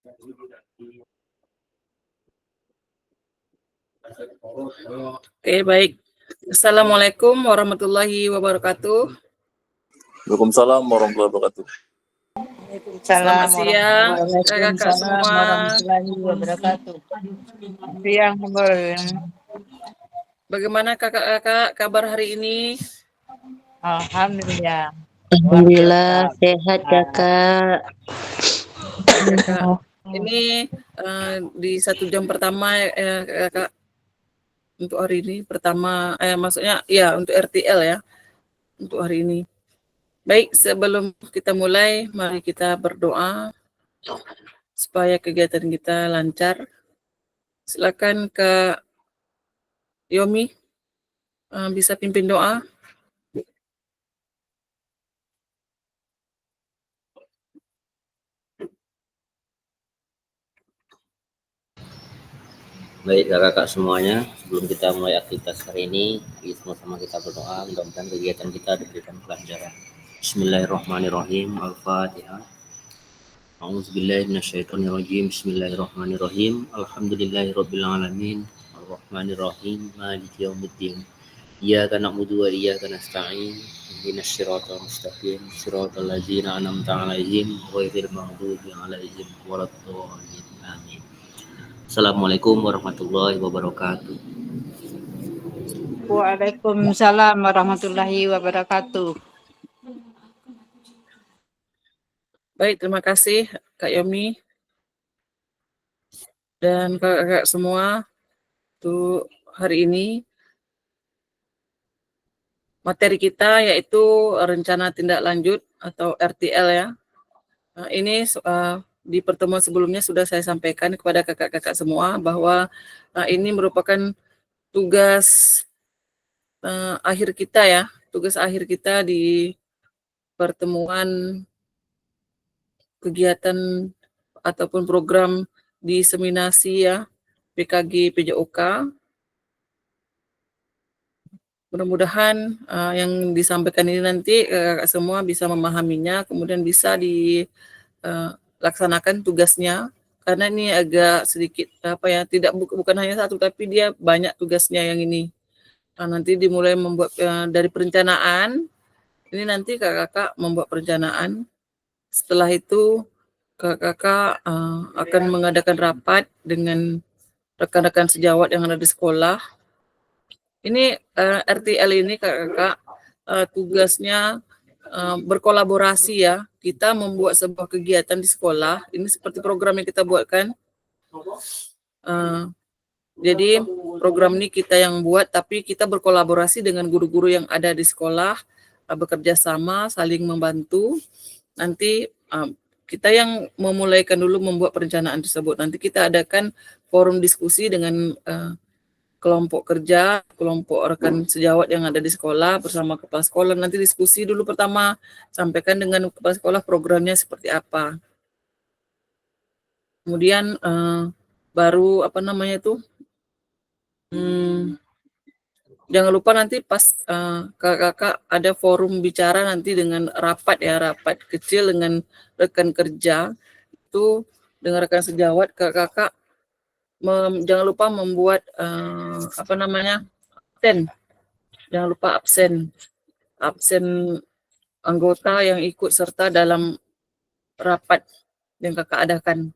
Oke, baik. Assalamualaikum warahmatullahi wabarakatuh. Waalaikumsalam warahmatullahi wabarakatuh. Selamat siang, kakak Waalaikumsalam semua. warahmatullahi wabarakatuh. Siang, Bagaimana kakak-kakak kabar hari ini? alhamdulillah. Alhamdulillah sehat kakak. Kakak, ini di 1 jam pertama kakak untuk hari ini pertama, maksudnya ya untuk RTL ya untuk hari ini. Baik, sebelum kita mulai, mari kita berdoa supaya kegiatan kita lancar. Silakan Kak Yomi, bisa pimpin doa. Baik kakak-kakak semuanya, sebelum kita mulai aktivitas hari ini, sama-sama kita berdoa mudah-mudahan kegiatan kita diberikan kelancaran. Bismillahirrahmanirrahim. Al-Fatihah. A'udzubillahi minasyaitonirrajim. Bismillahirrahmanirrahim. Alhamdulillahirabbil alamin. Arrahmanirrahim. Maliki yaumiddin. Iyyaka na'budu wa iyyaka nasta'in. Ihdinas siratal mustaqim. Siratal ladzina an'amta 'alaihim ghairil maghdubi 'alaihim waladdallin. Amin. Assalamualaikum warahmatullahi wabarakatuh. Waalaikumsalam warahmatullahi wabarakatuh. Baik, terima kasih Kak Yomi dan kakak-kakak semua. Untuk hari ini materi kita yaitu rencana tindak lanjut atau RTL ya. Nah, ini di pertemuan sebelumnya sudah saya sampaikan kepada kakak-kakak semua bahwa ini merupakan tugas akhir kita ya, tugas akhir kita di pertemuan kegiatan ataupun program diseminasi ya PKG PJOK. Mudah-mudahan yang disampaikan ini nanti kakak semua bisa memahaminya, kemudian bisa dilaksanakan tugasnya, karena ini agak sedikit tidak bukan hanya satu tapi dia banyak tugasnya yang ini. Nanti dimulai membuat dari perencanaan. Ini nanti kakak-kakak membuat perencanaan. Setelah itu kakak-kakak akan mengadakan rapat dengan rekan-rekan sejawat yang ada di sekolah. Ini RTL ini kakak-kakak tugasnya berkolaborasi ya. Kita membuat sebuah kegiatan di sekolah. Ini seperti program yang kita buatkan. Jadi program ini kita yang buat, tapi kita berkolaborasi dengan guru-guru yang ada di sekolah, bekerja sama, saling membantu. Nanti kita yang memulaikan dulu membuat perencanaan tersebut. Nanti kita adakan forum diskusi dengan kelompok kerja, kelompok rekan sejawat yang ada di sekolah bersama kepala sekolah. Nanti diskusi dulu pertama, sampaikan dengan kepala sekolah programnya seperti apa. Kemudian baru jangan lupa nanti pas kakak-kakak ada forum bicara nanti dengan rapat kecil dengan rekan kerja itu dengan rekan sejawat, kakak-kakak jangan lupa membuat absen. Jangan lupa absen anggota yang ikut serta dalam rapat yang kakak adakan.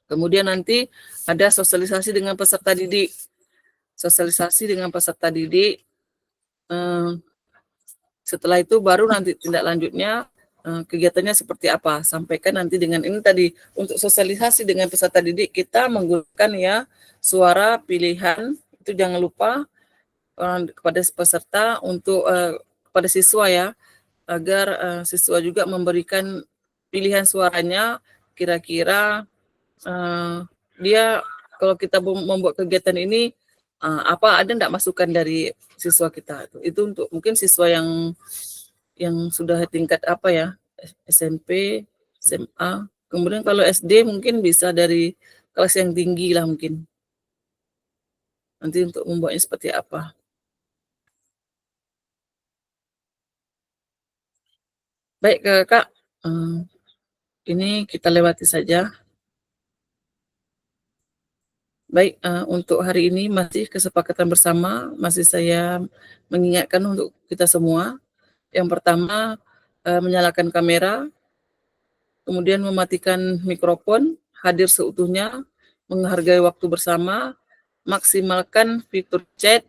Kemudian nanti ada sosialisasi dengan peserta didik. Setelah itu baru nanti tindak lanjutnya kegiatannya seperti apa. Sampaikan nanti dengan ini tadi, untuk sosialisasi dengan peserta didik kita menggunakan ya suara pilihan, itu jangan lupa kepada peserta untuk kepada siswa ya, agar siswa juga memberikan pilihan suaranya, kira-kira dia kalau kita membuat kegiatan ini ada enggak masukan dari siswa kita. Itu untuk mungkin siswa yang sudah tingkat SMP, SMA. Kemudian kalau SD mungkin bisa dari kelas yang tinggi lah mungkin. Nanti untuk membuatnya seperti apa. Baik kakak, ini kita lewati saja. Baik, untuk hari ini masih kesepakatan bersama, masih saya mengingatkan untuk kita semua. Yang pertama, menyalakan kamera, kemudian mematikan mikrofon, hadir seutuhnya, menghargai waktu bersama, maksimalkan fitur chat,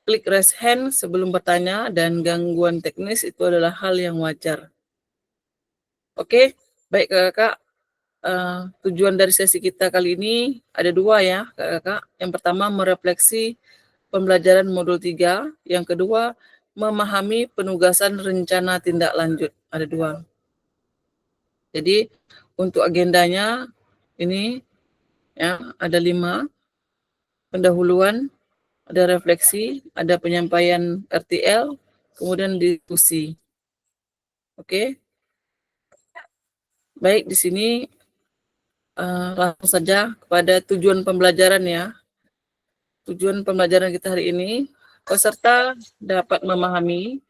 klik raise hand sebelum bertanya, dan gangguan teknis itu adalah hal yang wajar. Oke, baik kakak. Tujuan dari sesi kita kali ini ada 2 ya kakak. Yang pertama merefleksi pembelajaran modul 3, yang kedua memahami penugasan rencana tindak lanjut, ada 2. Jadi untuk agendanya ini ya ada 5, pendahuluan, ada refleksi, ada penyampaian RTL, kemudian diskusi. Oke. Baik, di sini langsung saja kepada tujuan pembelajaran ya. Tujuan pembelajaran kita hari ini, peserta dapat memahami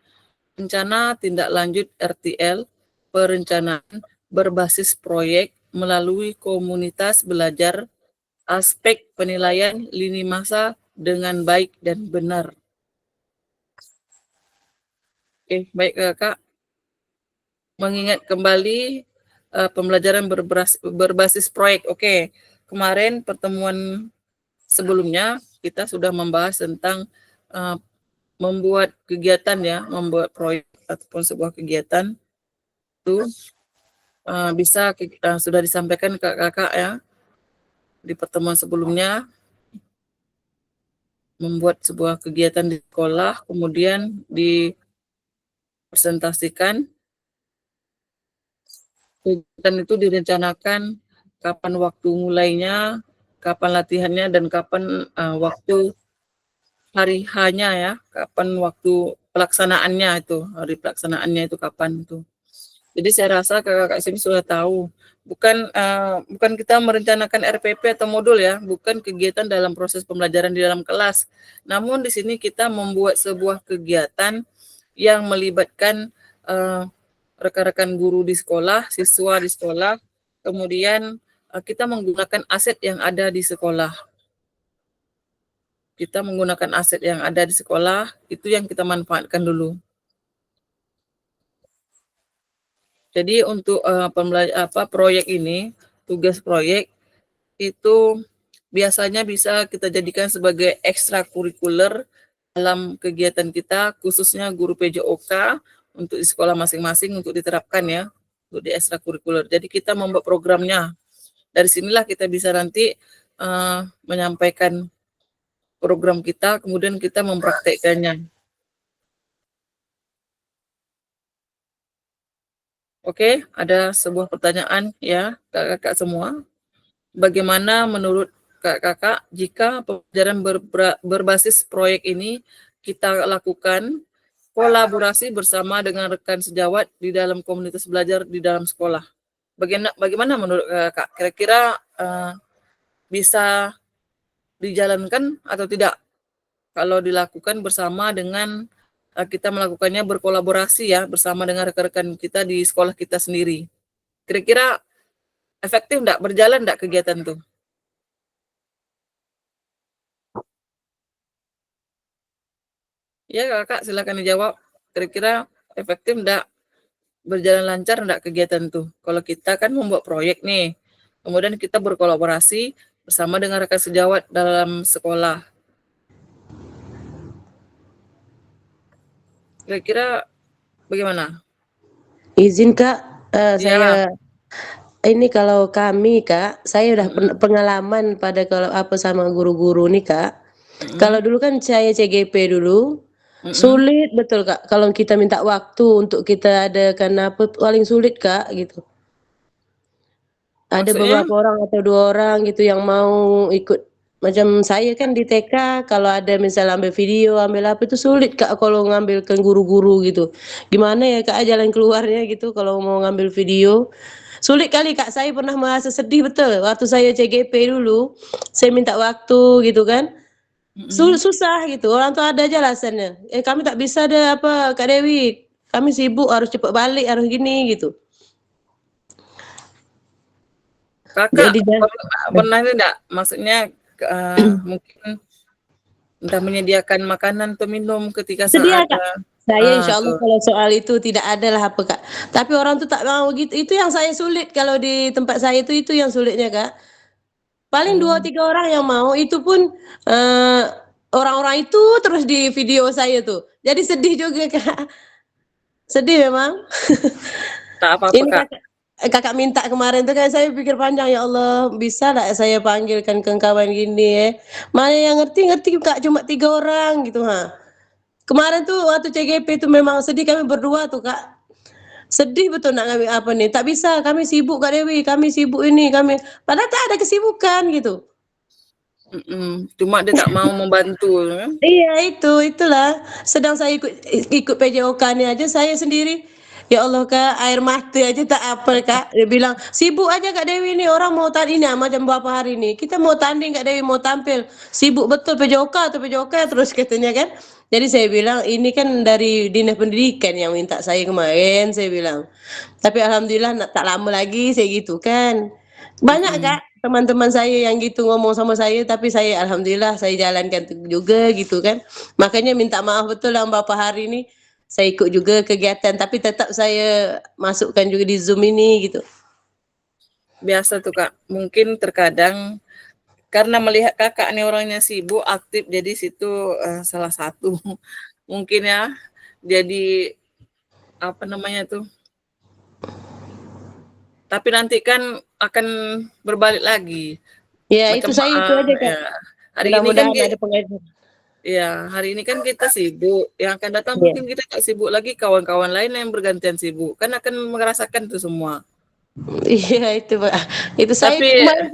rencana tindak lanjut RTL, perencanaan berbasis proyek melalui komunitas belajar, aspek penilaian lini masa dengan baik dan benar. Oke, baik kakak. Mengingat kembali pembelajaran berbasis proyek. Oke, kemarin pertemuan sebelumnya kita sudah membahas tentang membuat kegiatan ya, membuat proyek ataupun sebuah kegiatan itu bisa sudah disampaikan ke kakak ya di pertemuan sebelumnya, membuat sebuah kegiatan di sekolah, kemudian dipresentasikan. Kegiatan itu direncanakan kapan waktu mulainya, kapan latihannya, dan kapan waktu hari hanya ya, kapan waktu pelaksanaannya itu, hari pelaksanaannya itu kapan itu. Jadi saya rasa kakak sini sudah tahu, bukan kita merencanakan RPP atau modul ya, bukan kegiatan dalam proses pembelajaran di dalam kelas. Namun di sini kita membuat sebuah kegiatan yang melibatkan rekan-rekan guru di sekolah, siswa di sekolah, kemudian kita menggunakan aset yang ada di sekolah. Kita menggunakan aset yang ada di sekolah, itu yang kita manfaatkan dulu. Jadi untuk proyek ini, tugas proyek itu biasanya bisa kita jadikan sebagai ekstrakurikuler dalam kegiatan kita, khususnya guru PJOK untuk di sekolah masing-masing untuk diterapkan ya, untuk di ekstrakurikuler. Jadi kita membuat programnya. Dari sinilah kita bisa nanti menyampaikan program kita, kemudian kita mempraktekkannya. Oke, ada sebuah pertanyaan ya kakak-kakak semua. Bagaimana menurut kakak-kakak jika pembelajaran berbasis proyek ini kita lakukan kolaborasi bersama dengan rekan sejawat di dalam komunitas belajar di dalam sekolah? Bagaimana menurut kakak? Kira-kira bisa dijalankan atau tidak kalau dilakukan bersama dengan kita melakukannya berkolaborasi ya bersama dengan rekan-rekan kita di sekolah kita sendiri? Kira-kira efektif enggak, berjalan enggak kegiatan tuh? Ya kakak silakan dijawab. Kira-kira efektif enggak, berjalan lancar enggak kegiatan tuh? Kalau kita kan membuat proyek nih, kemudian kita berkolaborasi bersama dengan rekan sejawat dalam sekolah. Kira-kira bagaimana? Izin Kak, Ya. saya ini kalau kami Kak, saya udah pengalaman pada kalau apa sama guru-guru nih Kak. Kalau dulu kan saya CGP dulu, sulit betul Kak, kalau kita minta waktu untuk kita adakan apa, paling sulit Kak, gitu. Ada Maksudnya? beberapa orang atau 2 orang gitu yang mau ikut. Macam saya kan di TK kalau ada misal ambil video, ambil apa itu sulit Kak kalau ngambilkan guru-guru gitu. Gimana ya Kak jalan keluarnya gitu kalau mau ngambil video. Sulit kali Kak, saya pernah merasa sedih betul waktu saya CGP dulu, saya minta waktu gitu kan. Susah gitu, orang tuh ada aja alasannya, kami tak bisa deh apa Kak Dewi, kami sibuk harus cepat balik, harus gini gitu. Kakak Jadi pernah itu enggak, maksudnya mungkin entah menyediakan makanan atau minum ketika Sedia, saat Kak. Saya insya Allah tuh. kalau soal itu tidak ada lah apa, Kak. Tapi orang tuh tak mau gitu. Itu yang saya sulit kalau di tempat saya itu yang sulitnya, Kak. Paling 2, 3 orang yang mau, itu pun orang-orang itu terus di video saya tuh. Jadi sedih juga, Kak. Sedih memang. Tak apa-apa, Ini Kak. Kakak minta kemarin tuh, kayak saya pikir panjang, ya Allah, bisa tak saya panggilkan ke kawan gini ya. Mana yang ngerti Kak, cuma 3 orang gitu, ha. Kemarin tuh waktu CGP itu memang sedih kami berdua tuh, Kak. Sedih betul nak ngambil apa nih. Tak bisa, kami sibuk Kak Dewi, kami sibuk ini, kami. Padahal tak ada kesibukan gitu. Cuma dia tak mau membantu kan? Iya itulah. Sedang saya ikut PJOK ini aja saya sendiri. Ya Allah Kak, air mata aja tak apa Kak. Dia bilang, sibuk aja Kak Dewi ini, orang mau tanding ini macam berapa hari ini. Kita mau tanding Kak Dewi, mau tampil. Sibuk betul PJOK terus katanya kan. Jadi saya bilang, ini kan dari Dinas Pendidikan yang minta saya kemarin, saya bilang. Tapi alhamdulillah tak lama lagi saya gitu kan. Banyak Kak teman-teman saya yang gitu ngomong sama saya, tapi saya alhamdulillah saya jalankan juga gitu kan. Makanya minta maaf betul lah beberapa hari ini saya ikut juga kegiatan, tapi tetap saya masukkan juga di Zoom ini gitu. Biasa tuh Kak, mungkin terkadang karena melihat kakak nih orangnya sibuk, aktif, jadi situ salah satu mungkin ya, jadi apa namanya tuh. Tapi nanti kan akan berbalik lagi. Ya Macam itu saya itu aja Kak. ya. Hari ini kan Mudah-mudahan ada pengajian. ya, hari ini kan kita sibuk. Yang akan datang Iya. mungkin kita tak sibuk lagi, kawan-kawan lain yang bergantian sibuk. Kan akan merasakan itu semua. Iya itu Pak. Itu saya Tapi kemarin.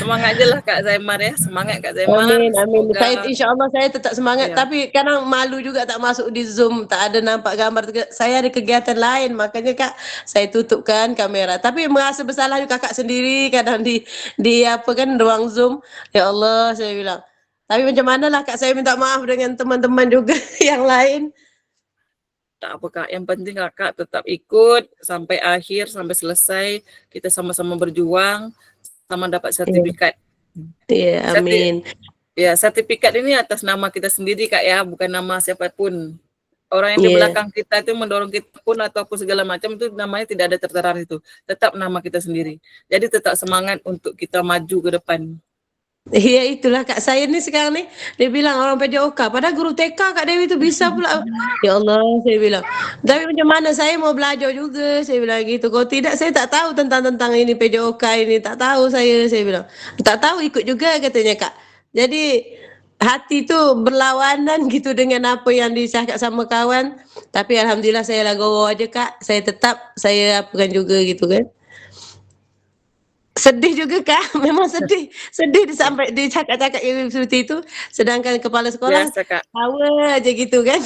semangat aja lah Kak Zaimar ya. Semangat Kak Zaimar. Amin. Semoga Saya insya Allah saya tetap semangat, Iya. tapi kadang malu juga tak masuk di Zoom, tak ada nampak gambar. Saya ada kegiatan lain, makanya Kak saya tutupkan kamera. Tapi merasa bersalah juga Kakak sendiri kadang di apa kan ruang Zoom. Ya Allah saya bilang. Tapi macam mana lah Kak, saya minta maaf dengan teman-teman juga yang lain. tak apa Kak, yang penting Kakak tetap ikut sampai akhir, sampai selesai. Kita sama-sama berjuang, sama dapat sertifikat. Iya, amin. Ya, sertifikat ini atas nama kita sendiri Kak ya, bukan nama siapapun. Orang yang di Iya. belakang kita itu mendorong kita pun ataupun segala macam itu namanya tidak ada tertera itu. Tetap nama kita sendiri. Jadi tetap semangat untuk kita maju ke depan. Iya itulah Kak, saya nih sekarang nih, dia bilang orang PJOK, padahal guru TK Kak Dewi itu bisa pula. Ya Allah, saya bilang. Tapi macam mana saya mau belajar juga, saya bilang gitu. Kalau tidak saya tak tahu tentang ini PJOK ini, tak tahu saya bilang. Tak tahu ikut juga katanya Kak. Jadi hati itu berlawanan gitu dengan apa yang dicakap sama kawan. Tapi alhamdulillah saya legowo aja Kak. Saya tetap saya apakan juga gitu kan. Sedih juga Kak, memang sedih sampai dicakap-cakap seperti itu. Sedangkan kepala sekolah Biasa Kak. tawa aja gitu kan.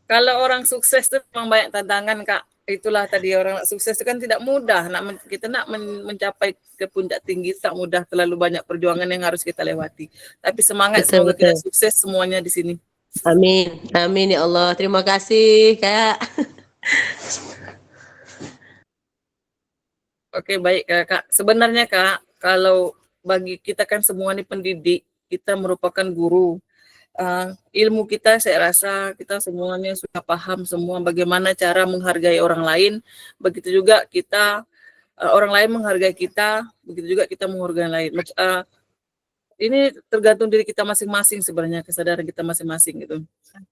Kalau orang sukses itu memang banyak tantangan Kak. Itulah tadi orang sukses itu kan tidak mudah. Kita nak mencapai ke puncak tinggi tak mudah, terlalu banyak perjuangan yang harus kita lewati. Tapi semangat, Betul, semoga betul. kita sukses semuanya di sini. Amin, amin ya Allah. Terima kasih Kak. Oke, baik Kak. Sebenarnya Kak, kalau bagi kita kan semua ini pendidik, kita merupakan guru. Ilmu kita saya rasa kita semuanya sudah paham semua bagaimana cara menghargai orang lain. Begitu juga kita orang lain menghargai kita, begitu juga kita menghargai orang lain. Ini tergantung diri kita masing-masing sebenarnya, kesadaran kita masing-masing gitu.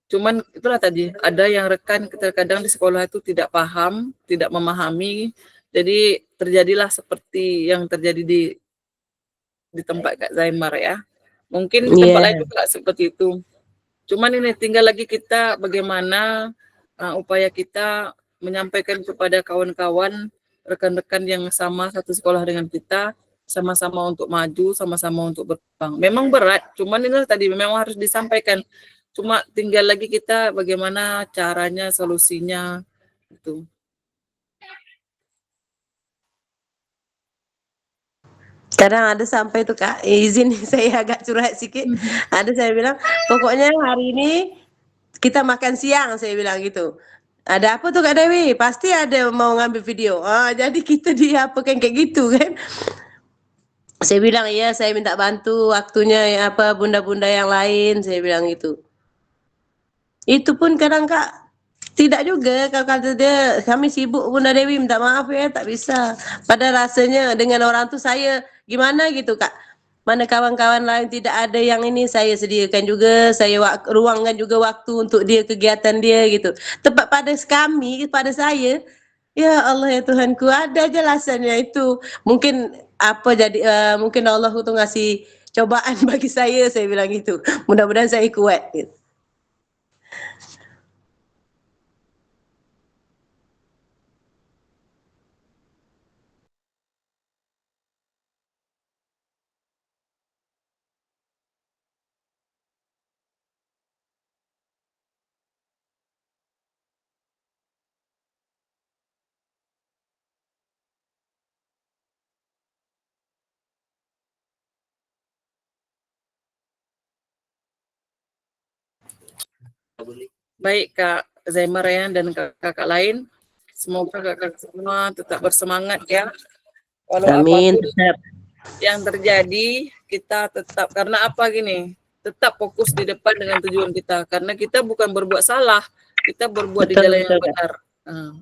Cuman itulah tadi, ada yang rekan terkadang di sekolah itu tidak paham, tidak memahami, jadi terjadilah seperti yang terjadi di tempat Kak Zaimar ya. Mungkin di tempat lain juga seperti itu. Cuman ini tinggal lagi kita bagaimana upaya kita menyampaikan kepada kawan-kawan, rekan-rekan yang sama satu sekolah dengan kita, sama-sama untuk maju, sama-sama untuk berkembang. Memang berat, cuman ini tadi memang harus disampaikan. Cuma tinggal lagi kita bagaimana caranya, solusinya gitu. Kadang ada sampai tuh Kak, izin saya agak curhat sedikit. Ada saya bilang, pokoknya hari ini kita makan siang, saya bilang gitu. Ada apa tuh Kak Dewi? Pasti ada mau ngambil video. Jadi kita diapakan kayak gitu kan. Saya bilang, "Iya, saya minta bantu waktunya ya apa bunda-bunda yang lain," saya bilang gitu. Itu pun kadang Kak, tidak juga kalau kata dia, "Kami sibuk Bunda Dewi, minta maaf ya, tak bisa." Padahal rasanya dengan orang tuh saya gimana gitu Kak, mana kawan-kawan lain tidak ada yang ini, saya sediakan juga, saya ruangkan juga waktu untuk dia kegiatan dia gitu. Tepat pada kami, pada saya, ya Allah ya Tuhanku, ada aja alasannya itu. Mungkin apa jadi mungkin Allah tuh ngasih cobaan bagi saya bilang gitu. Mudah-mudahan saya kuat gitu. Baik Kak Zaimar ya dan kakak lain, semoga kakak semua tetap bersemangat ya. Walau Amin. apapun yang terjadi, kita tetap, karena apa gini, tetap fokus di depan dengan tujuan kita, karena kita bukan berbuat salah, kita berbuat di Betul, jalan betul, yang Kak. benar. Nah,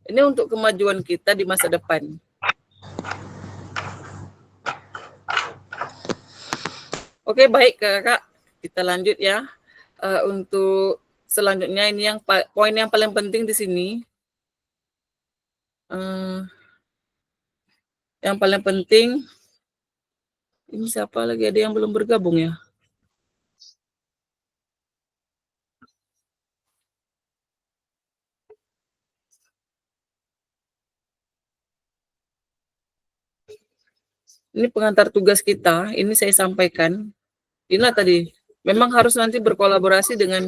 ini untuk kemajuan kita di masa depan. Oke, baik kakak, kita lanjut ya. Untuk selanjutnya ini yang poin yang paling penting di sini. Yang paling penting, ini siapa lagi, ada yang belum bergabung ya? Ini pengantar tugas kita, ini saya sampaikan. Inilah tadi, memang harus nanti berkolaborasi dengan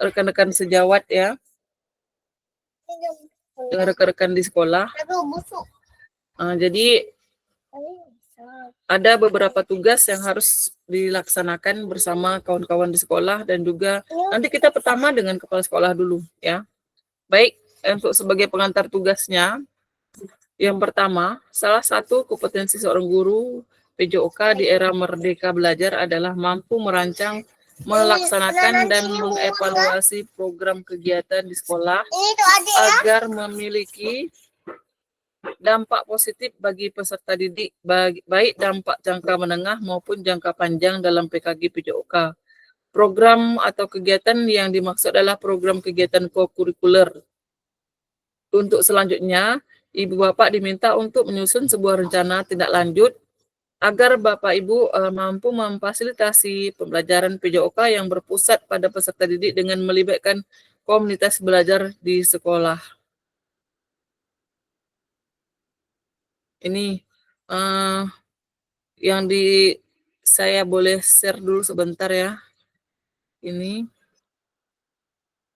rekan-rekan sejawat ya, dengan rekan-rekan di sekolah. Jadi ada beberapa tugas yang harus dilaksanakan bersama kawan-kawan di sekolah, dan juga nanti kita pertama dengan kepala sekolah dulu ya. Baik, untuk sebagai pengantar tugasnya, yang pertama, salah satu kompetensi seorang guru PJOK di era Merdeka Belajar adalah mampu merancang, melaksanakan, dan mengevaluasi program kegiatan di sekolah agar memiliki dampak positif bagi peserta didik, baik dampak jangka menengah maupun jangka panjang dalam PKG PJOK. Program atau kegiatan yang dimaksud adalah program kegiatan co-kurikuler. Untuk selanjutnya, Ibu Bapak diminta untuk menyusun sebuah rencana tindak lanjut agar Bapak Ibu mampu memfasilitasi pembelajaran PJOK yang berpusat pada peserta didik dengan melibatkan komunitas belajar di sekolah. Ini yang saya boleh share dulu sebentar ya. Ini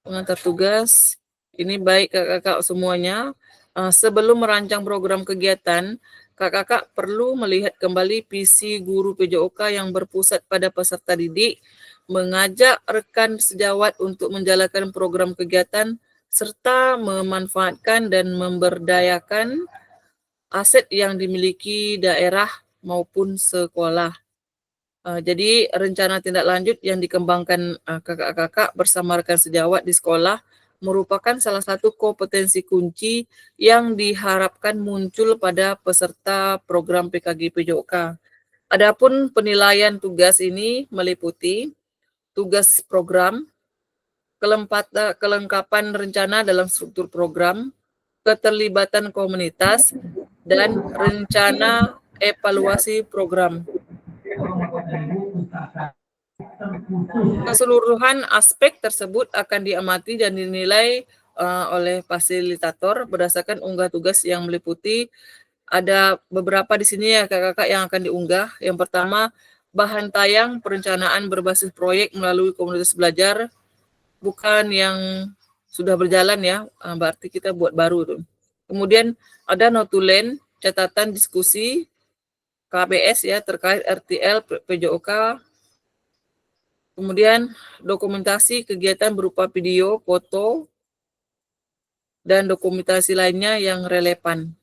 pengantar tugas. Ini baik kakak-kakak semuanya. Sebelum merancang program kegiatan, kakak-kakak perlu melihat kembali visi guru PJOK yang berpusat pada peserta didik, mengajak rekan sejawat untuk menjalankan program kegiatan, serta memanfaatkan dan memberdayakan aset yang dimiliki daerah maupun sekolah. Jadi rencana tindak lanjut yang dikembangkan kakak-kakak bersama rekan sejawat di sekolah merupakan salah satu kompetensi kunci yang diharapkan muncul pada peserta program PKG PJOK. Adapun penilaian tugas ini meliputi tugas program, kelengkapan rencana dalam struktur program, keterlibatan komunitas, dan rencana evaluasi program. Keseluruhan aspek tersebut akan diamati dan dinilai oleh fasilitator berdasarkan unggah tugas yang meliputi, ada beberapa di sini ya kakak-kakak yang akan diunggah. Yang pertama, bahan tayang perencanaan berbasis proyek melalui komunitas belajar, bukan yang sudah berjalan ya, berarti kita buat baru tuh. Kemudian ada notulen, catatan diskusi KBS ya terkait RTL PJOK. Kemudian dokumentasi kegiatan berupa video, foto, dan dokumentasi lainnya yang relevan.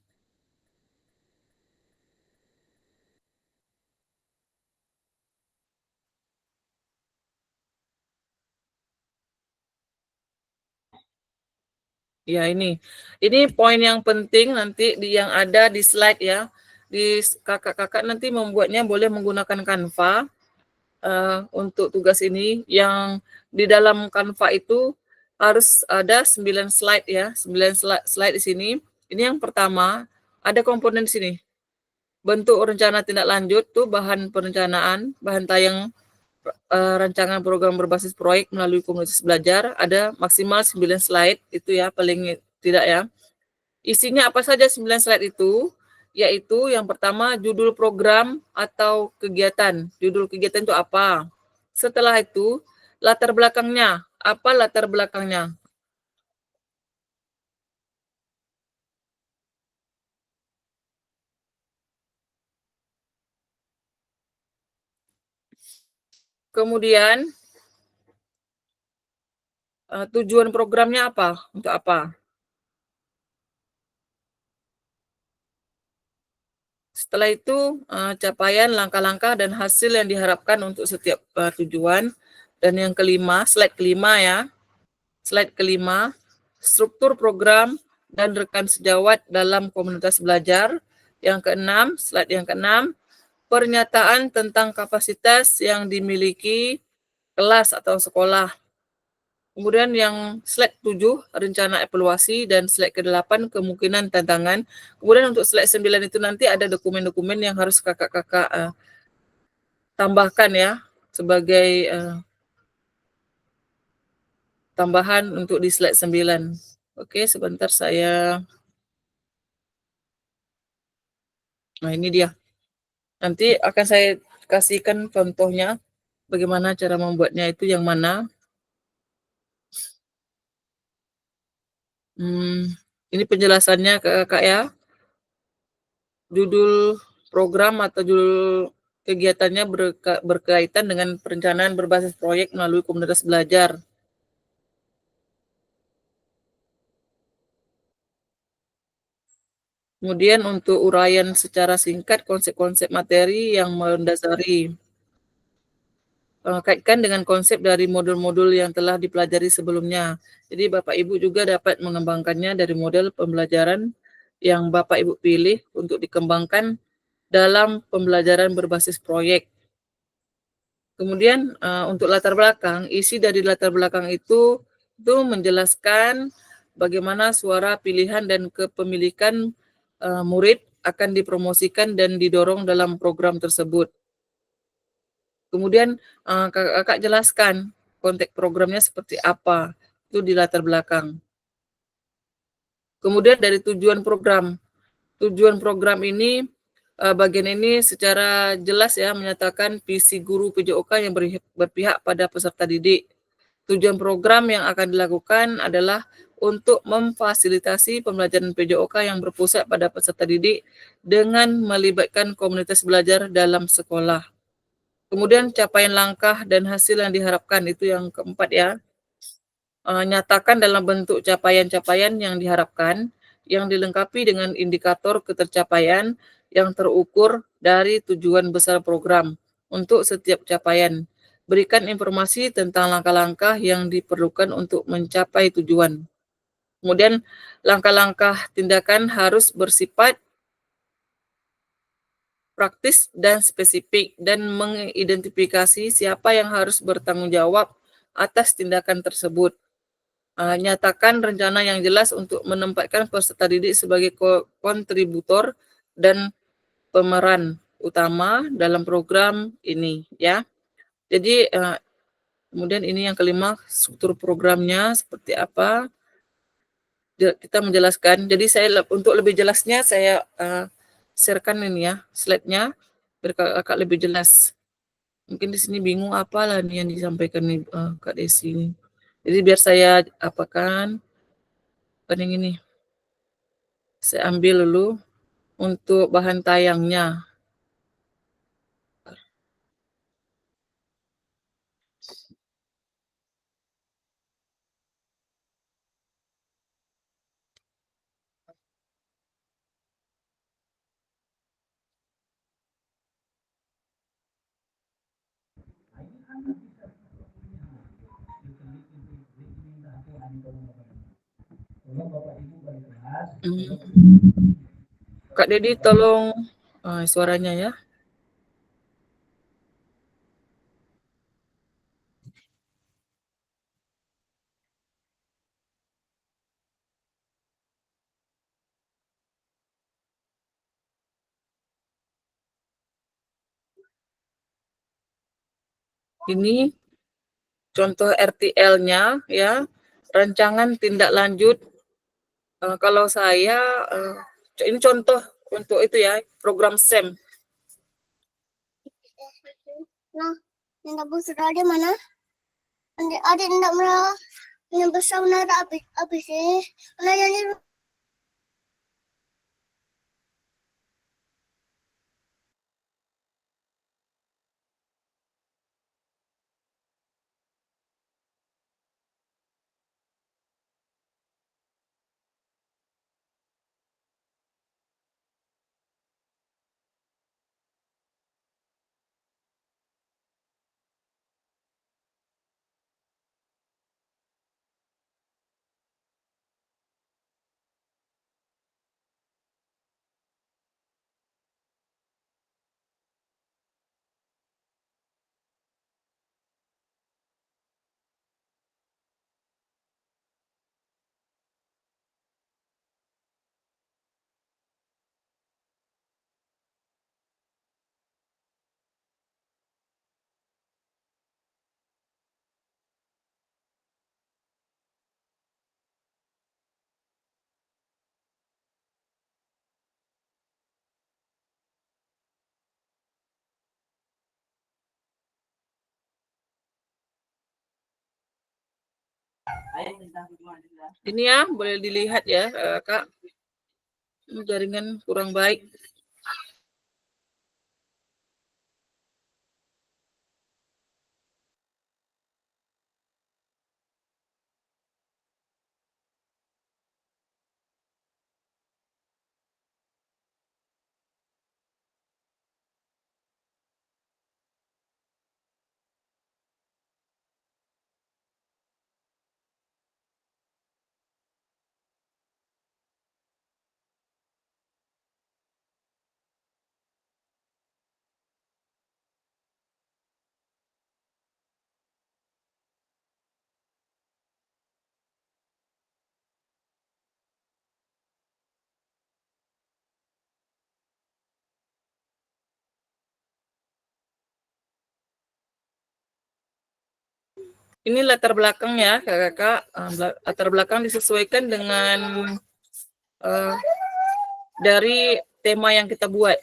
Ya, ini poin yang penting nanti yang ada di slide ya. Di kakak-kakak nanti membuatnya boleh menggunakan Canva untuk tugas ini. Yang di dalam Canva itu harus ada 9 slide ya, 9 slide di sini. Ini yang pertama, ada komponen di sini. Bentuk rencana tindak lanjut tuh bahan perencanaan, bahan tayang rancangan program berbasis proyek melalui komunitas belajar, ada maksimal 9 slide itu ya, paling tidak ya. Isinya apa saja 9 slide itu? Yaitu yang pertama judul program atau kegiatan. Judul kegiatan itu apa? Setelah itu latar belakangnya. Apa latar belakangnya? Kemudian tujuan programnya apa? Untuk apa? Setelah itu capaian, langkah-langkah dan hasil yang diharapkan untuk setiap tujuan. Dan yang kelima, slide kelima ya. Slide kelima, struktur program dan rekan sejawat dalam komunitas belajar. Yang keenam, slide yang keenam, pernyataan tentang kapasitas yang dimiliki kelas atau sekolah. Kemudian yang slide 7, rencana evaluasi, dan slide ke-8, kemungkinan tantangan. Kemudian untuk slide 9 itu nanti ada dokumen-dokumen yang harus kakak-kakak tambahkan ya, sebagai tambahan untuk di slide 9. Oke, sebentar saya. Nah, ini dia. Nanti akan saya kasihkan contohnya bagaimana cara membuatnya itu yang mana. Ini penjelasannya Kak ya. Judul program atau judul kegiatannya berkaitan dengan perencanaan berbasis proyek melalui komunitas belajar. Kemudian untuk uraian secara singkat konsep-konsep materi yang mendasari. Kaitkan dengan konsep dari modul-modul yang telah dipelajari sebelumnya. Jadi Bapak Ibu juga dapat mengembangkannya dari model pembelajaran yang Bapak Ibu pilih untuk dikembangkan dalam pembelajaran berbasis proyek. Kemudian untuk latar belakang, isi dari latar belakang itu menjelaskan bagaimana suara pilihan dan kepemilikan murid akan dipromosikan dan didorong dalam program tersebut. Kemudian kakak jelaskan konteks programnya seperti apa, itu di latar belakang. Kemudian dari tujuan program. Tujuan program ini, bagian ini secara jelas ya menyatakan visi guru PJOK yang berpihak pada peserta didik. Tujuan program yang akan dilakukan adalah untuk memfasilitasi pembelajaran PJOK yang berpusat pada peserta didik dengan melibatkan komunitas belajar dalam sekolah. Kemudian capaian langkah dan hasil yang diharapkan, itu yang keempat ya. Nyatakan dalam bentuk capaian-capaian yang diharapkan, yang dilengkapi dengan indikator ketercapaian yang terukur dari tujuan besar program untuk setiap capaian. Berikan informasi tentang langkah-langkah yang diperlukan untuk mencapai tujuan. Kemudian langkah-langkah tindakan harus bersifat praktis dan spesifik dan mengidentifikasi siapa yang harus bertanggung jawab atas tindakan tersebut. Nyatakan rencana yang jelas untuk menempatkan peserta didik sebagai kontributor dan pemeran utama dalam program ini ya. Jadi kemudian ini yang kelima, struktur programnya seperti apa. Kita menjelaskan. Jadi saya untuk lebih jelasnya saya sharekan ini ya slide-nya biar kakak lebih jelas. Mungkin di sini bingung apalah nih yang disampaikan nih Kak Desi ini. Jadi biar saya apakan pening ini. Saya ambil dulu untuk bahan tayangnya. Kak Dedi tolong suaranya ya. Ini contoh RTL-nya ya, rancangan tindak lanjut. Kalau saya ini contoh untuk itu ya, program SEM. Nah, tidak besar ada mana? Ada tidak merah? Yang besar mana habis sih? Mana yang Ini ya, boleh dilihat ya, Kak. Jaringan kurang baik. Ini latar belakangnya, Kakak. Latar belakang disesuaikan dengan dari tema yang kita buat.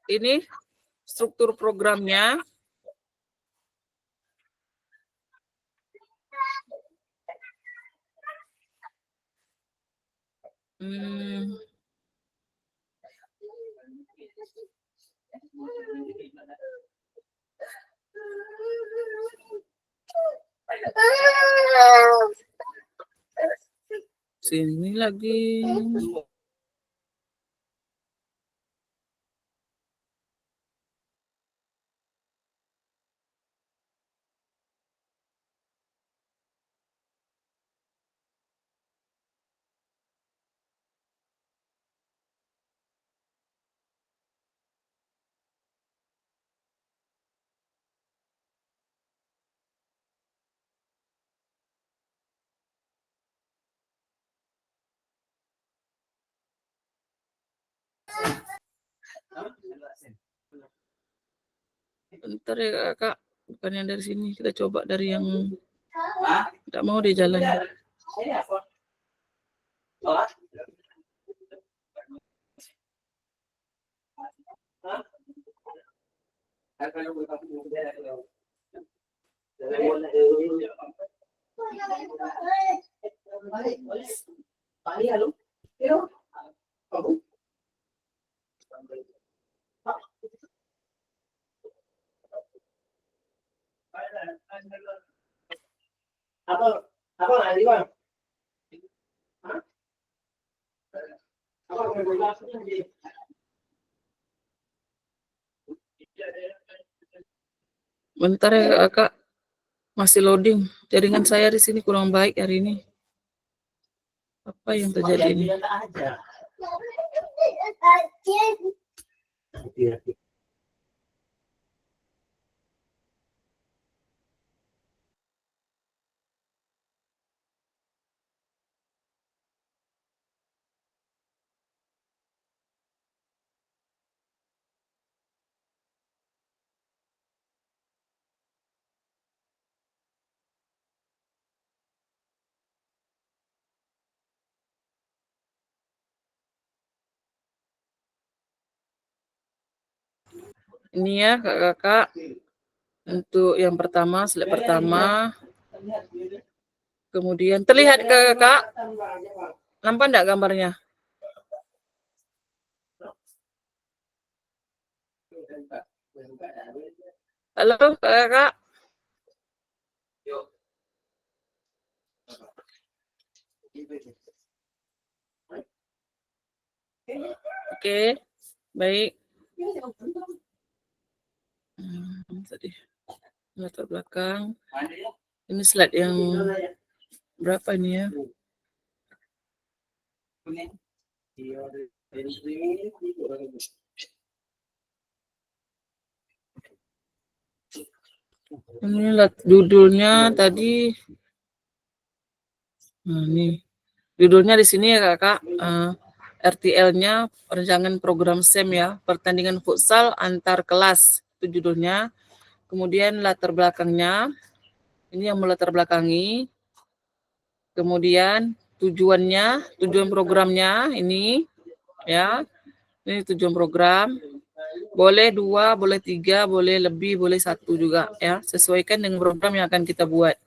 Ini struktur programnya. Sini lagi. Bentar ya Kak, bukan yang dari sini, kita coba dari yang tidak mau dia jalan. Bentar ya Kak, masih loading. Jaringan saya di sini kurang baik hari ini. Apa yang terjadi ini? Ini ya kakak-kakak, untuk yang pertama, slide pertama. Kemudian terlihat kakak, nampak enggak gambarnya? Halo kakak. Oke, baik. Tadi latar belakang. Ini slide yang berapa ini ya? Ini judulnya tadi. Nah, ini judulnya di sini ya kakak. RTL-nya Rancangan Program SEM ya, pertandingan futsal antar kelas, itu judulnya. Kemudian latar belakangnya, ini yang melatar belakangi. Kemudian tujuan programnya ini ya, ini tujuan program. Boleh 2, boleh 3, boleh lebih, boleh 1 juga ya, sesuaikan dengan program yang akan kita buat.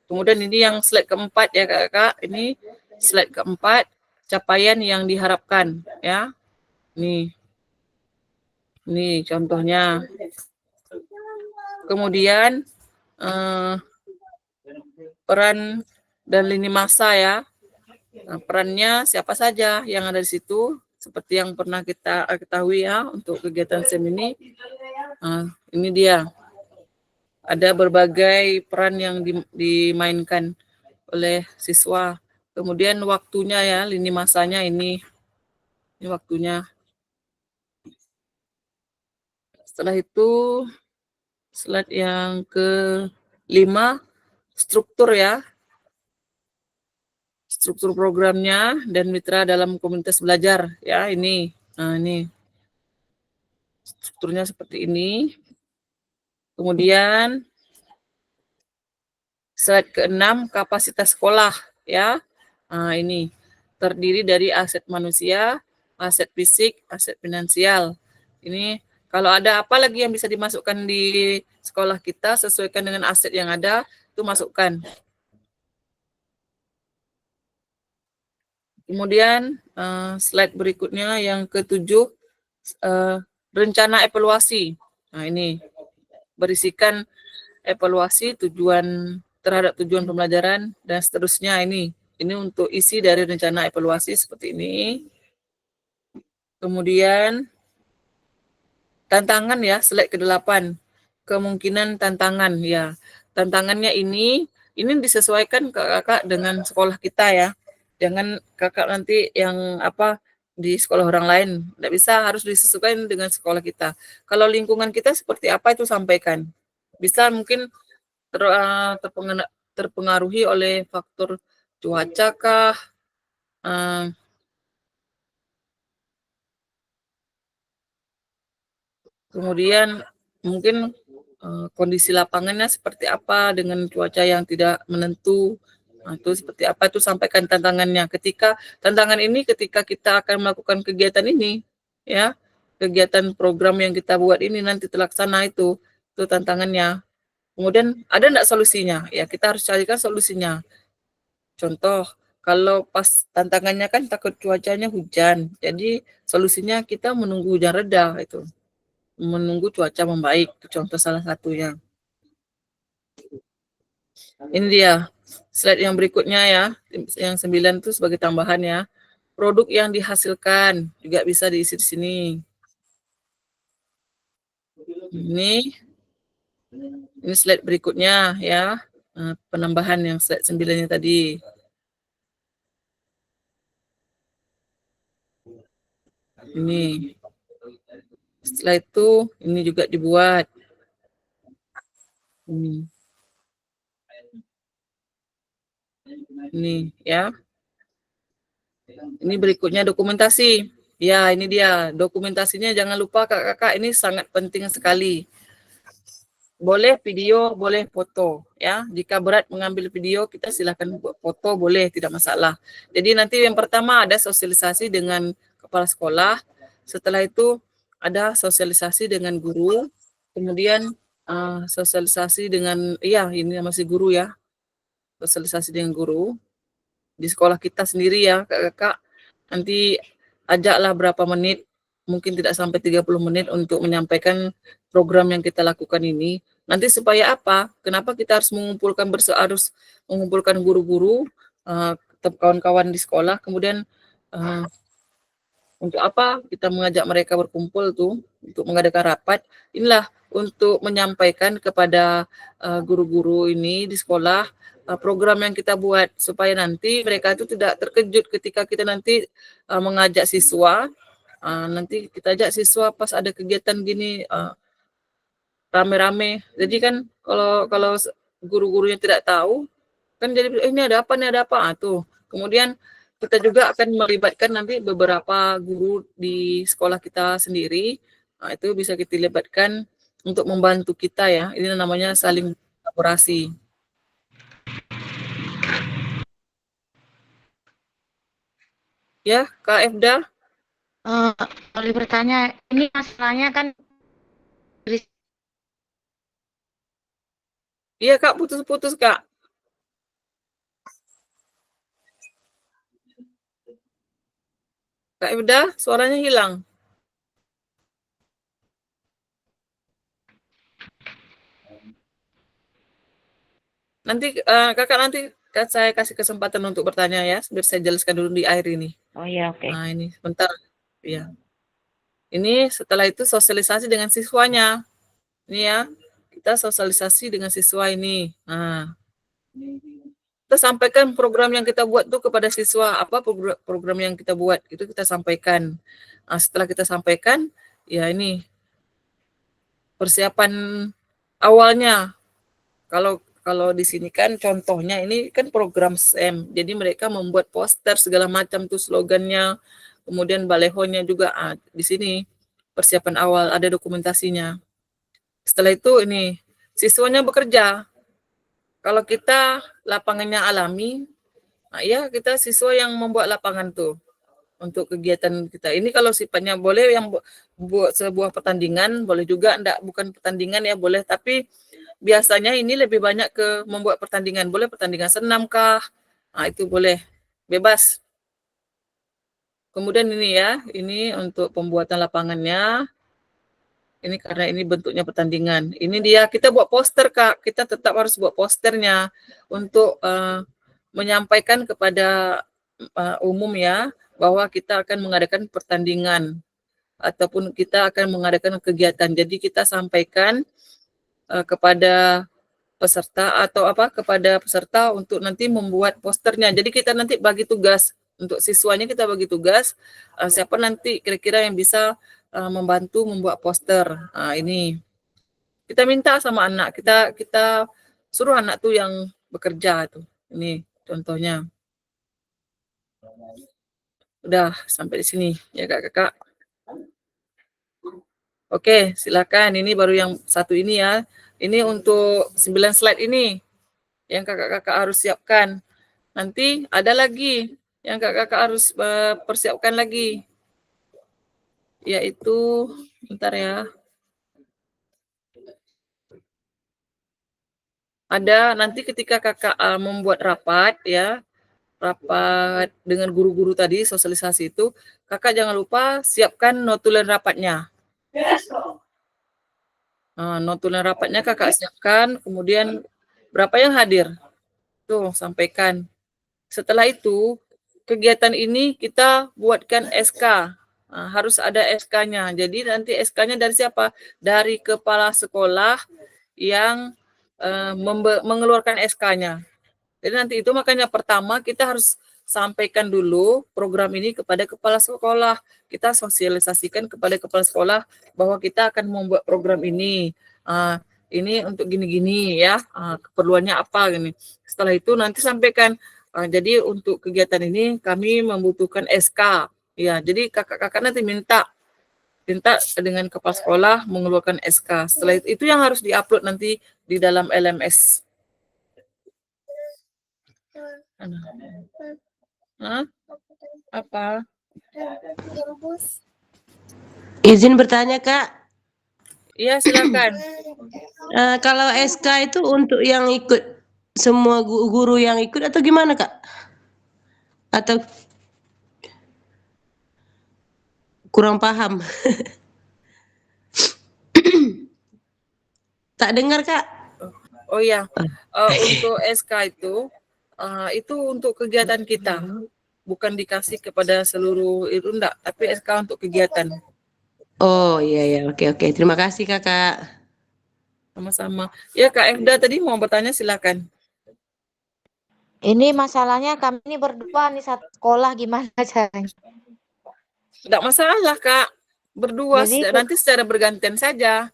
Kemudian ini yang slide keempat ya kakak, ini slide keempat, capaian yang diharapkan ya. Nih contohnya. Kemudian peran dan lini masa ya. Nah, perannya siapa saja yang ada di situ, seperti yang pernah kita ketahui ya untuk kegiatan SEM ini. Ini dia. Ada berbagai peran yang dimainkan oleh siswa. Kemudian waktunya ya, lini masanya ini waktunya. Setelah itu slide yang ke-5, struktur ya. Struktur programnya dan mitra dalam komunitas belajar ya, ini. Nah, ini. Strukturnya seperti ini. Kemudian slide ke-6, kapasitas sekolah ya. Nah, ini terdiri dari aset manusia, aset fisik, aset finansial. Ini kalau ada apa lagi yang bisa dimasukkan di sekolah kita sesuaikan dengan aset yang ada, itu masukkan. Kemudian slide berikutnya yang ke-7, rencana evaluasi. Nah, ini berisikan evaluasi terhadap tujuan pembelajaran dan seterusnya ini. Ini untuk isi dari rencana evaluasi seperti ini. Kemudian tantangan ya, slide ke-8. Kemungkinan tantangan ya. Tantangannya ini disesuaikan kakak dengan sekolah kita ya. Jangan kakak nanti yang di sekolah orang lain. Tidak bisa, harus disesuaikan dengan sekolah kita. Kalau lingkungan kita seperti apa itu sampaikan. Bisa mungkin terpengaruhi oleh faktor cuaca kah, kemudian mungkin kondisi lapangannya seperti apa dengan cuaca yang tidak menentu. Nah, itu seperti apa itu sampaikan tantangannya. Ketika kita akan melakukan kegiatan ini, ya, kegiatan program yang kita buat ini nanti terlaksana itu tantangannya. Kemudian ada enggak solusinya? Ya, kita harus carikan solusinya. Contoh, kalau pas tantangannya kan takut cuacanya hujan. Jadi solusinya kita menunggu hujan reda itu. Menunggu cuaca membaik, itu contoh salah satunya. Ini dia slide yang berikutnya ya, yang 9 itu sebagai tambahan ya. Produk yang dihasilkan juga bisa diisi di sini. Ini slide berikutnya ya, penambahan yang slide 9-nya tadi. Ini. Setelah itu ini juga dibuat. Ini ya. Ini berikutnya dokumentasi. Ya, ini dia. Dokumentasinya jangan lupa Kakak-kakak, ini sangat penting sekali. Boleh video, boleh foto ya. Jika berat mengambil video, kita silakan buat foto, boleh, tidak masalah. Jadi nanti yang pertama ada sosialisasi dengan kepala sekolah. Setelah itu ada sosialisasi dengan guru. Kemudian sosialisasi dengan, iya ini masih guru ya. Sosialisasi dengan guru di sekolah kita sendiri ya Kakak. Nanti ajaklah berapa menit, mungkin tidak sampai 30 menit untuk menyampaikan program yang kita lakukan ini. Nanti supaya apa? Kenapa kita harus mengumpulkan guru-guru, kawan-kawan di sekolah, kemudian untuk apa kita mengajak mereka berkumpul tuh, untuk mengadakan rapat. Inilah untuk menyampaikan kepada guru-guru ini di sekolah program yang kita buat, supaya nanti mereka itu tidak terkejut ketika kita nanti mengajak siswa. Nanti kita ajak siswa pas ada kegiatan gini rame-rame. Jadi kan kalau guru-gurunya tidak tahu, kan jadi ini ada apa tuh. Kemudian kita juga akan melibatkan nanti beberapa guru di sekolah kita sendiri. Nah, itu bisa kita libatkan untuk membantu kita ya. Ini namanya saling kolaborasi. Ya, Kak Efda. Boleh bertanya, ini masalahnya kan Iya Kak, putus-putus Kak. Kak Efda, suaranya hilang. Nanti Kakak nanti saya kasih kesempatan untuk bertanya ya, biar saya jelaskan dulu di akhir ini. Oh ya, oke. Nah, ini sebentar. Ya. Ini setelah itu sosialisasi dengan siswanya. Ini ya, kita sosialisasi dengan siswa ini. Nah, kita sampaikan program yang kita buat tuh kepada siswa. Apa program yang kita buat, itu kita sampaikan. Nah, setelah kita sampaikan, ya ini persiapan awalnya. Kalau di sini kan contohnya ini kan program SEM. Jadi mereka membuat poster segala macam tuh slogannya. Kemudian balehonya juga di sini persiapan awal ada dokumentasinya. Setelah itu ini siswanya bekerja. Kalau kita lapangannya alami, nah ya kita siswa yang membuat lapangan tuh untuk kegiatan kita. Ini kalau sifatnya boleh yang buat sebuah pertandingan, boleh juga bukan pertandingan ya boleh, tapi biasanya ini lebih banyak ke membuat pertandingan. Boleh pertandingan senam kah? Nah, itu boleh. Bebas. Kemudian ini ya, ini untuk pembuatan lapangannya. Ini karena ini bentuknya pertandingan. Ini dia, kita buat poster Kak. Kita tetap harus buat posternya untuk menyampaikan kepada umum ya, bahwa kita akan mengadakan pertandingan ataupun kita akan mengadakan kegiatan. Jadi kita sampaikan kepada peserta kepada peserta untuk nanti membuat posternya. Jadi kita nanti bagi tugas untuk siswanya, kita bagi tugas siapa nanti kira-kira yang bisa membantu membuat poster. Nah, ini kita minta sama anak, kita suruh anak tuh yang bekerja tuh. Ini contohnya. Udah sampai di sini ya Kakak. Oke, silakan. Ini baru yang satu ini ya. Ini untuk 9 slide ini yang kakak-kakak harus siapkan. nanti ada lagi yang kakak harus persiapkan lagi, yaitu bentar ya. Ada nanti ketika kakak membuat rapat ya, rapat dengan guru-guru tadi, sosialisasi itu, kakak jangan lupa siapkan notulen rapatnya. Notulen rapatnya kakak siapkan, kemudian berapa yang hadir, tuh sampaikan. Setelah itu, kegiatan ini kita buatkan SK, harus ada SK-nya. Jadi nanti SK-nya dari siapa? Dari kepala sekolah yang mengeluarkan SK-nya. Jadi nanti itu makanya pertama kita harus sampaikan dulu program ini kepada kepala sekolah. Kita sosialisasikan kepada kepala sekolah bahwa kita akan membuat program ini. Ini untuk gini-gini ya, keperluannya apa gini. Setelah itu nanti sampaikan. Jadi untuk kegiatan ini kami membutuhkan SK. Ya, jadi kakak-kakak nanti minta dengan kepala sekolah mengeluarkan SK. Setelah itu yang harus diupload nanti di dalam LMS. Apa? Izin bertanya, Kak. Iya, silakan. Kalau SK itu untuk yang ikut semua guru yang ikut atau gimana, Kak? Atau kurang paham? Tak dengar, Kak. Oh ya, untuk SK itu untuk kegiatan kita, bukan dikasih kepada seluruh itu enggak, tapi SK untuk kegiatan. Oh iya, oke. Terima kasih, Kakak. Sama-sama. Ya, Kak Efda tadi mau bertanya, silakan. Ini masalahnya kami ini berdua nih satu sekolah, gimana caranya? Enggak masalah, Kak. Berdua, Jadi nanti secara bergantian saja.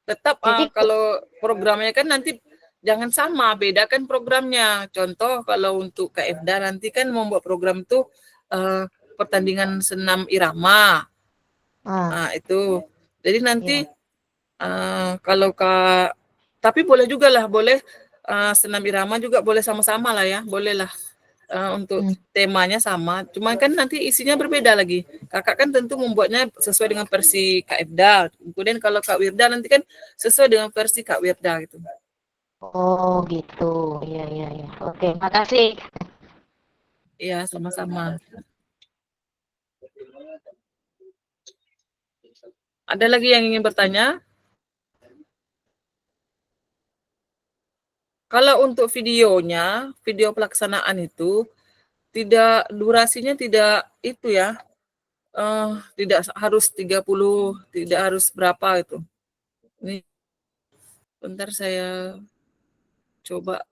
Tetap kalau programnya kan nanti jangan sama, bedakan programnya. Contoh kalau untuk Kak Efda nanti kan membuat program tuh pertandingan senam irama. Itu. Jadi nanti kalau Kak, tapi boleh juga lah, boleh senam irama juga boleh sama-sama lah ya, bolehlah untuk temanya sama. Cuma kan nanti isinya berbeda lagi. Kakak kan tentu membuatnya sesuai dengan versi Kak Efda. Kemudian kalau Kak Wirda nanti kan sesuai dengan versi Kak Wirda gitu. Oh gitu, iya. Oke, makasih. Iya, sama-sama. Ada lagi yang ingin bertanya? Kalau untuk videonya, video pelaksanaan itu durasinya tidak itu ya, tidak harus 30, tidak harus berapa itu. Ini bentar saya coba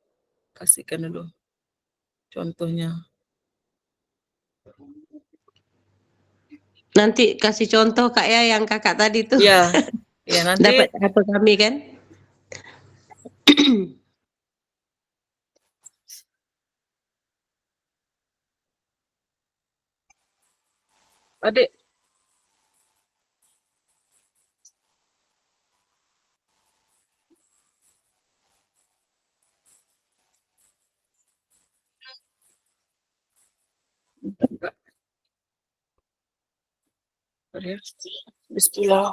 kasihkan dulu contohnya. Nanti kasih contoh, Kak ya, yang Kakak tadi tuh. Iya, nanti Dapat apa kami kan? Adik. Bismillah.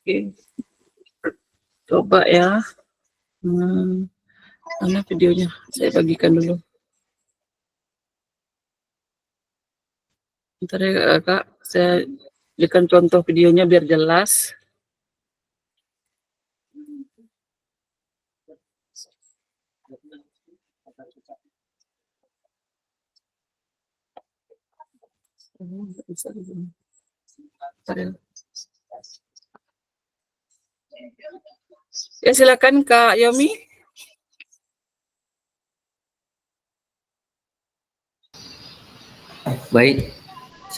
Oke. Coba ya. Mana videonya? Saya bagikan dulu. Bentar ya Kak, saya berikan contoh videonya biar jelas. Ya silakan Kak Yomi. Baik,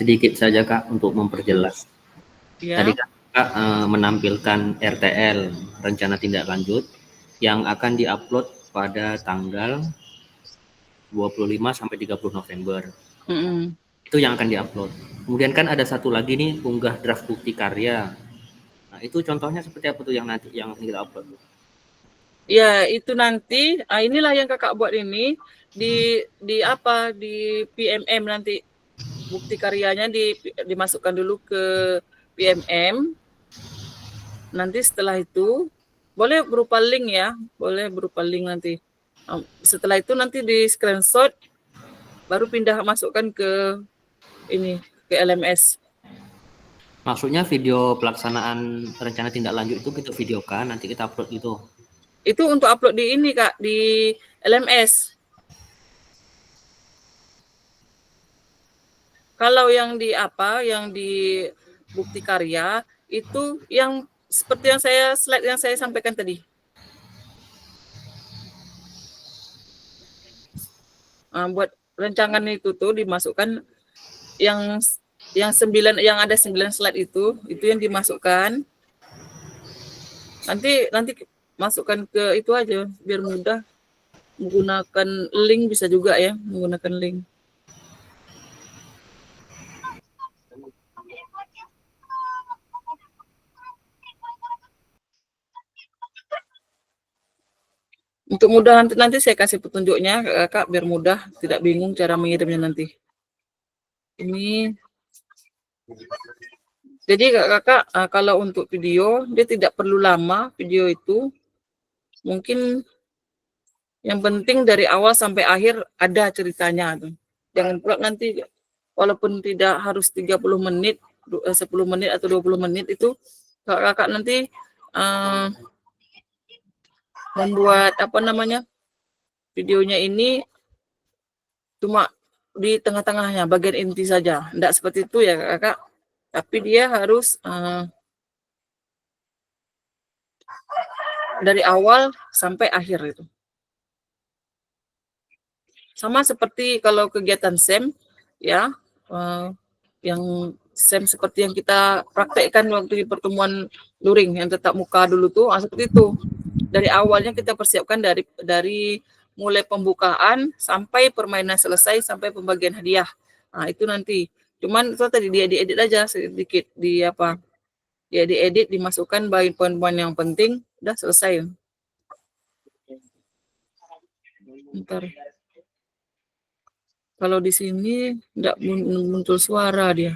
sedikit saja Kak untuk memperjelas. Ya. Tadi kan Kak menampilkan RTL, rencana tindak lanjut, yang akan diupload pada tanggal 25 sampai 30 November. Itu yang akan diupload. Kemudian kan ada satu lagi nih, unggah draft bukti karya. Nah, itu contohnya seperti apa tuh yang nanti yang kita upload? Ya, itu nanti, inilah yang kakak buat ini di apa di PMM nanti bukti karyanya dimasukkan dulu ke PMM. Nanti setelah itu boleh berupa link ya, boleh berupa link nanti. Setelah itu nanti di screenshot baru pindah masukkan ke ini ke LMS. Maksudnya video pelaksanaan rencana tindak lanjut itu kita videokan, nanti kita upload gitu. Itu untuk upload di ini Kak, di LMS. Kalau yang di apa, yang di bukti karya itu yang seperti yang slide yang saya sampaikan tadi. Buat rancangan itu tuh dimasukkan yang 9 yang ada 9 slide itu yang dimasukkan. Nanti masukkan ke itu aja biar mudah. Menggunakan link bisa juga ya, menggunakan link. Untuk mudah nanti saya kasih petunjuknya Kak biar mudah, tidak bingung cara mengirimnya nanti. Ini jadi kakak kalau untuk video dia tidak perlu lama video itu, mungkin yang penting dari awal sampai akhir ada ceritanya tuh. Jangan pula nanti walaupun tidak harus 30 menit, 10 menit atau 20 menit itu kakak nanti membuat apa namanya videonya ini cuma di tengah-tengahnya bagian inti saja, tidak seperti itu ya kakak, tapi dia harus dari awal sampai akhir itu. Sama seperti kalau kegiatan SEM ya, yang SEM seperti yang kita praktekkan waktu di pertemuan luring yang tetap muka dulu tuh, seperti itu. Dari awalnya kita persiapkan dari mulai pembukaan sampai permainan selesai sampai pembagian hadiah. Nah, itu nanti. Cuman itu tadi dia diedit aja sedikit dia diedit dimasukkan bagian poin-poin yang penting, udah selesai. Bentar. Kalau di sini enggak muncul suara dia.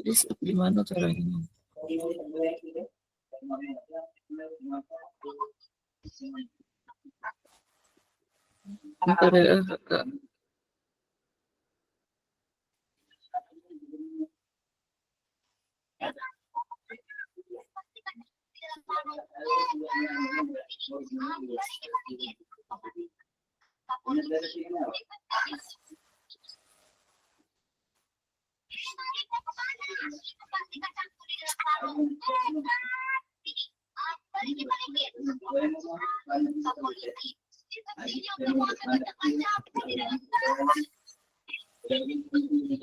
Jadi gimana caranya? Bentar ya, Kak.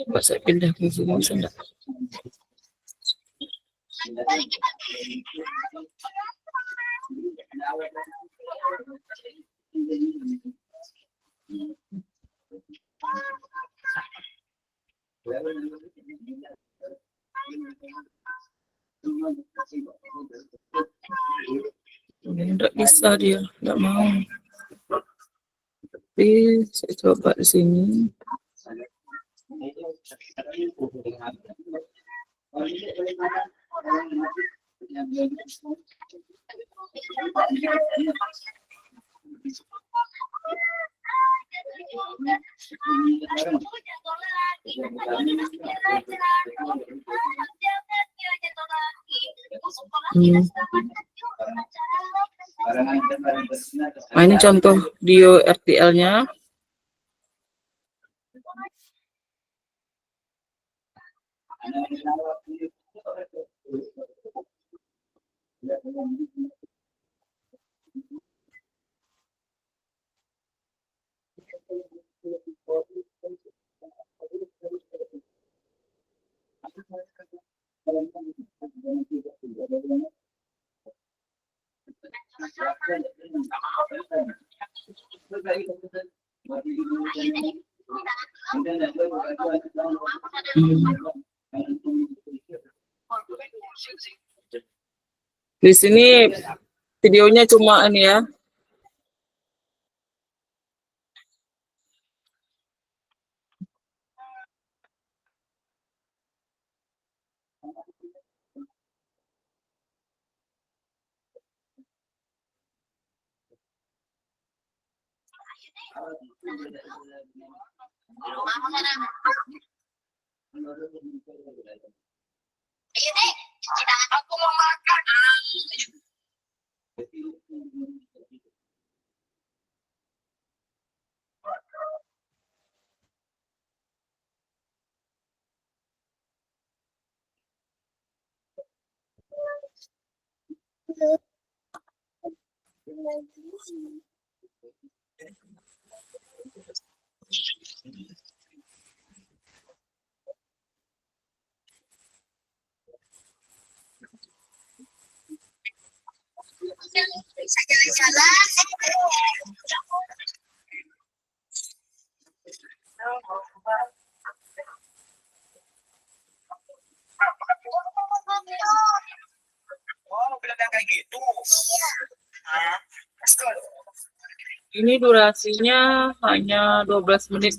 Coba saya pindah ke sini bisa enggak? Enggak bisa dia, enggak mau. Tapi saya coba di sini. Nah, ini contoh Dio RTL-nya. Di sini videonya cuma ini ya. Aku mau makan. Bisa jalan-jalan. Oh, bilang kayak gitu. Iya. Ini durasinya hanya 12 menit.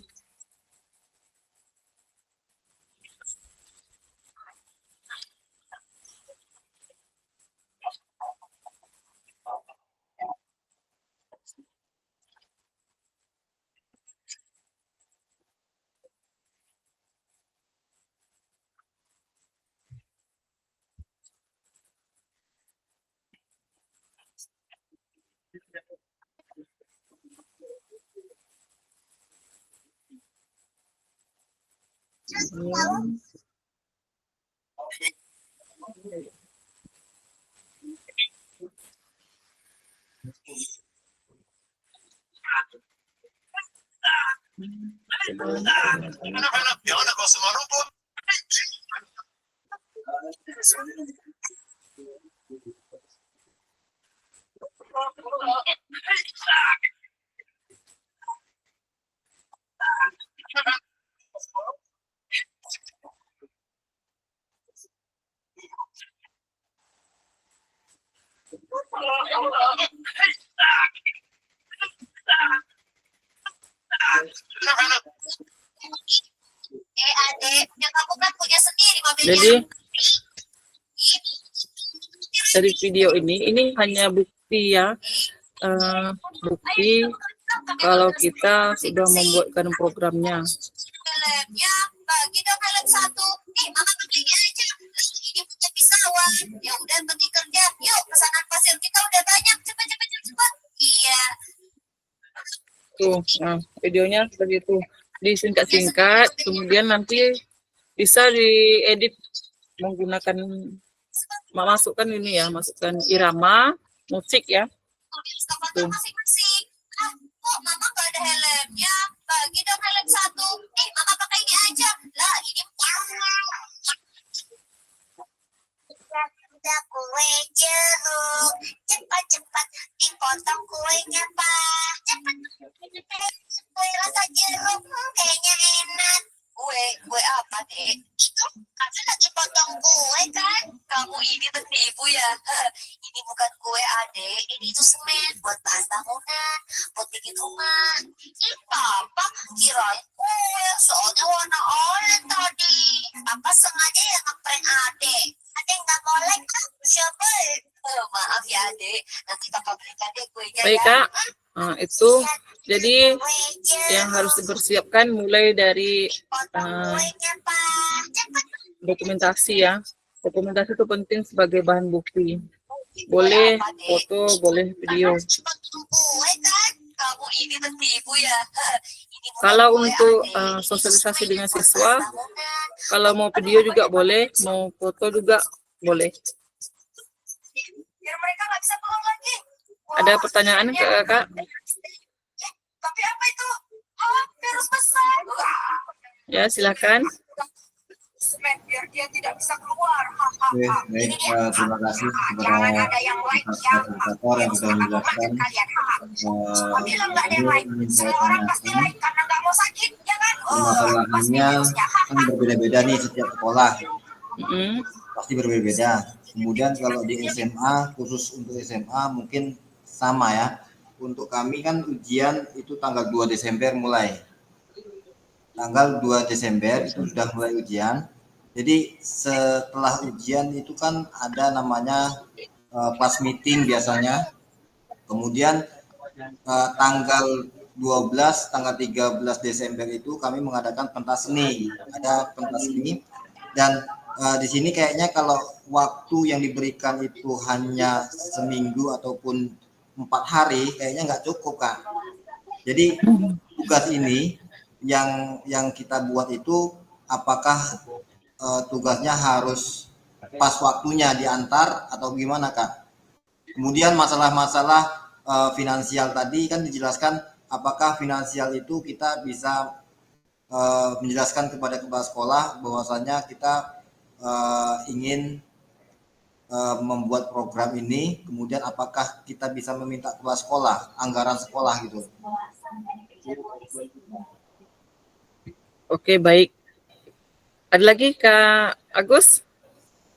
Adek, yang kamu kan punya sendiri mobilnya. Jadi dari video ini hanya bukti ya, bukti kalau kita sudah membuatkan programnya. Helmnya bagi dong helm satu. Mama belinya aja. Ini punya pesawat. Ya udah penting kerja. Yuk pesanan pasir kita udah banyak. Cepat. Iya. Tuh, nah videonya seperti itu, disingkat-singkat, kemudian nanti bisa diedit menggunakan masukkan ini ya, masukkan irama musik ya. Tuh. Masing-masing. Kok mama gak ada helmnya? Bagi dong helm satu. Mama pakai ini aja. Lah ini udah kue jeruk. Cepat dipotong kuenya, Pak. Cepat. Kue rasa jeruk kayaknya enak. Kue apa, Dek? Itu karena lagi potong kue kan? Kamu ini tertipu ya. Ini bukan kue, Adek. Ini itu semen buat bahan bangunan, buat bikin rumah. Papa kirain kue soalnya warna oranye tadi. Papa sengaja yang ngeprank Adek. Adek nggak molek kan? Siapa? Maaf ya, Adek. Nanti Papa berikan deh kuenya Baik ya. Kak, nah, itu jadi yang harus dipersiapkan mulai dari dokumentasi ya. Dokumentasi itu penting sebagai bahan bukti. Boleh foto, boleh video. Kamu ini tertipu ya. Kalau untuk sosialisasi dengan siswa, kalau mau video juga boleh, mau foto juga boleh. Biar mereka nggak bisa pulang lagi. Ada pertanyaan ke Kak? Tapi apa itu? Virus besar. Ya, silakan. Semen biar dia tidak bisa keluar. Oke, baik, terima kasih kepada fasilitator yang sudah menjelaskan. Ini ingin saya tanyakan, permasalahannya kan berbeda-beda nih setiap sekolah, pasti berbeda-beda. Kemudian kalau di SMA, khusus untuk SMA mungkin sama ya. Untuk kami kan ujian itu tanggal 2 Desember mulai. Tanggal 2 Desember itu sudah mulai ujian. Jadi setelah ujian itu kan ada namanya pas meeting biasanya. Kemudian tanggal 12, tanggal 13 Desember itu kami mengadakan pentas seni. Ada pentas seni dan di sini kayaknya kalau waktu yang diberikan itu hanya seminggu ataupun 4 hari kayaknya nggak cukup, Kak. Jadi tugas ini yang kita buat itu apakah tugasnya harus pas waktunya diantar atau gimana, Kak? Kemudian masalah-masalah finansial tadi kan dijelaskan, apakah finansial itu kita bisa menjelaskan kepada kepala sekolah bahwasanya kita ingin membuat program ini, kemudian apakah kita bisa meminta kepala sekolah, anggaran sekolah gitu. Oke, baik. Ada lagi Kak Agus?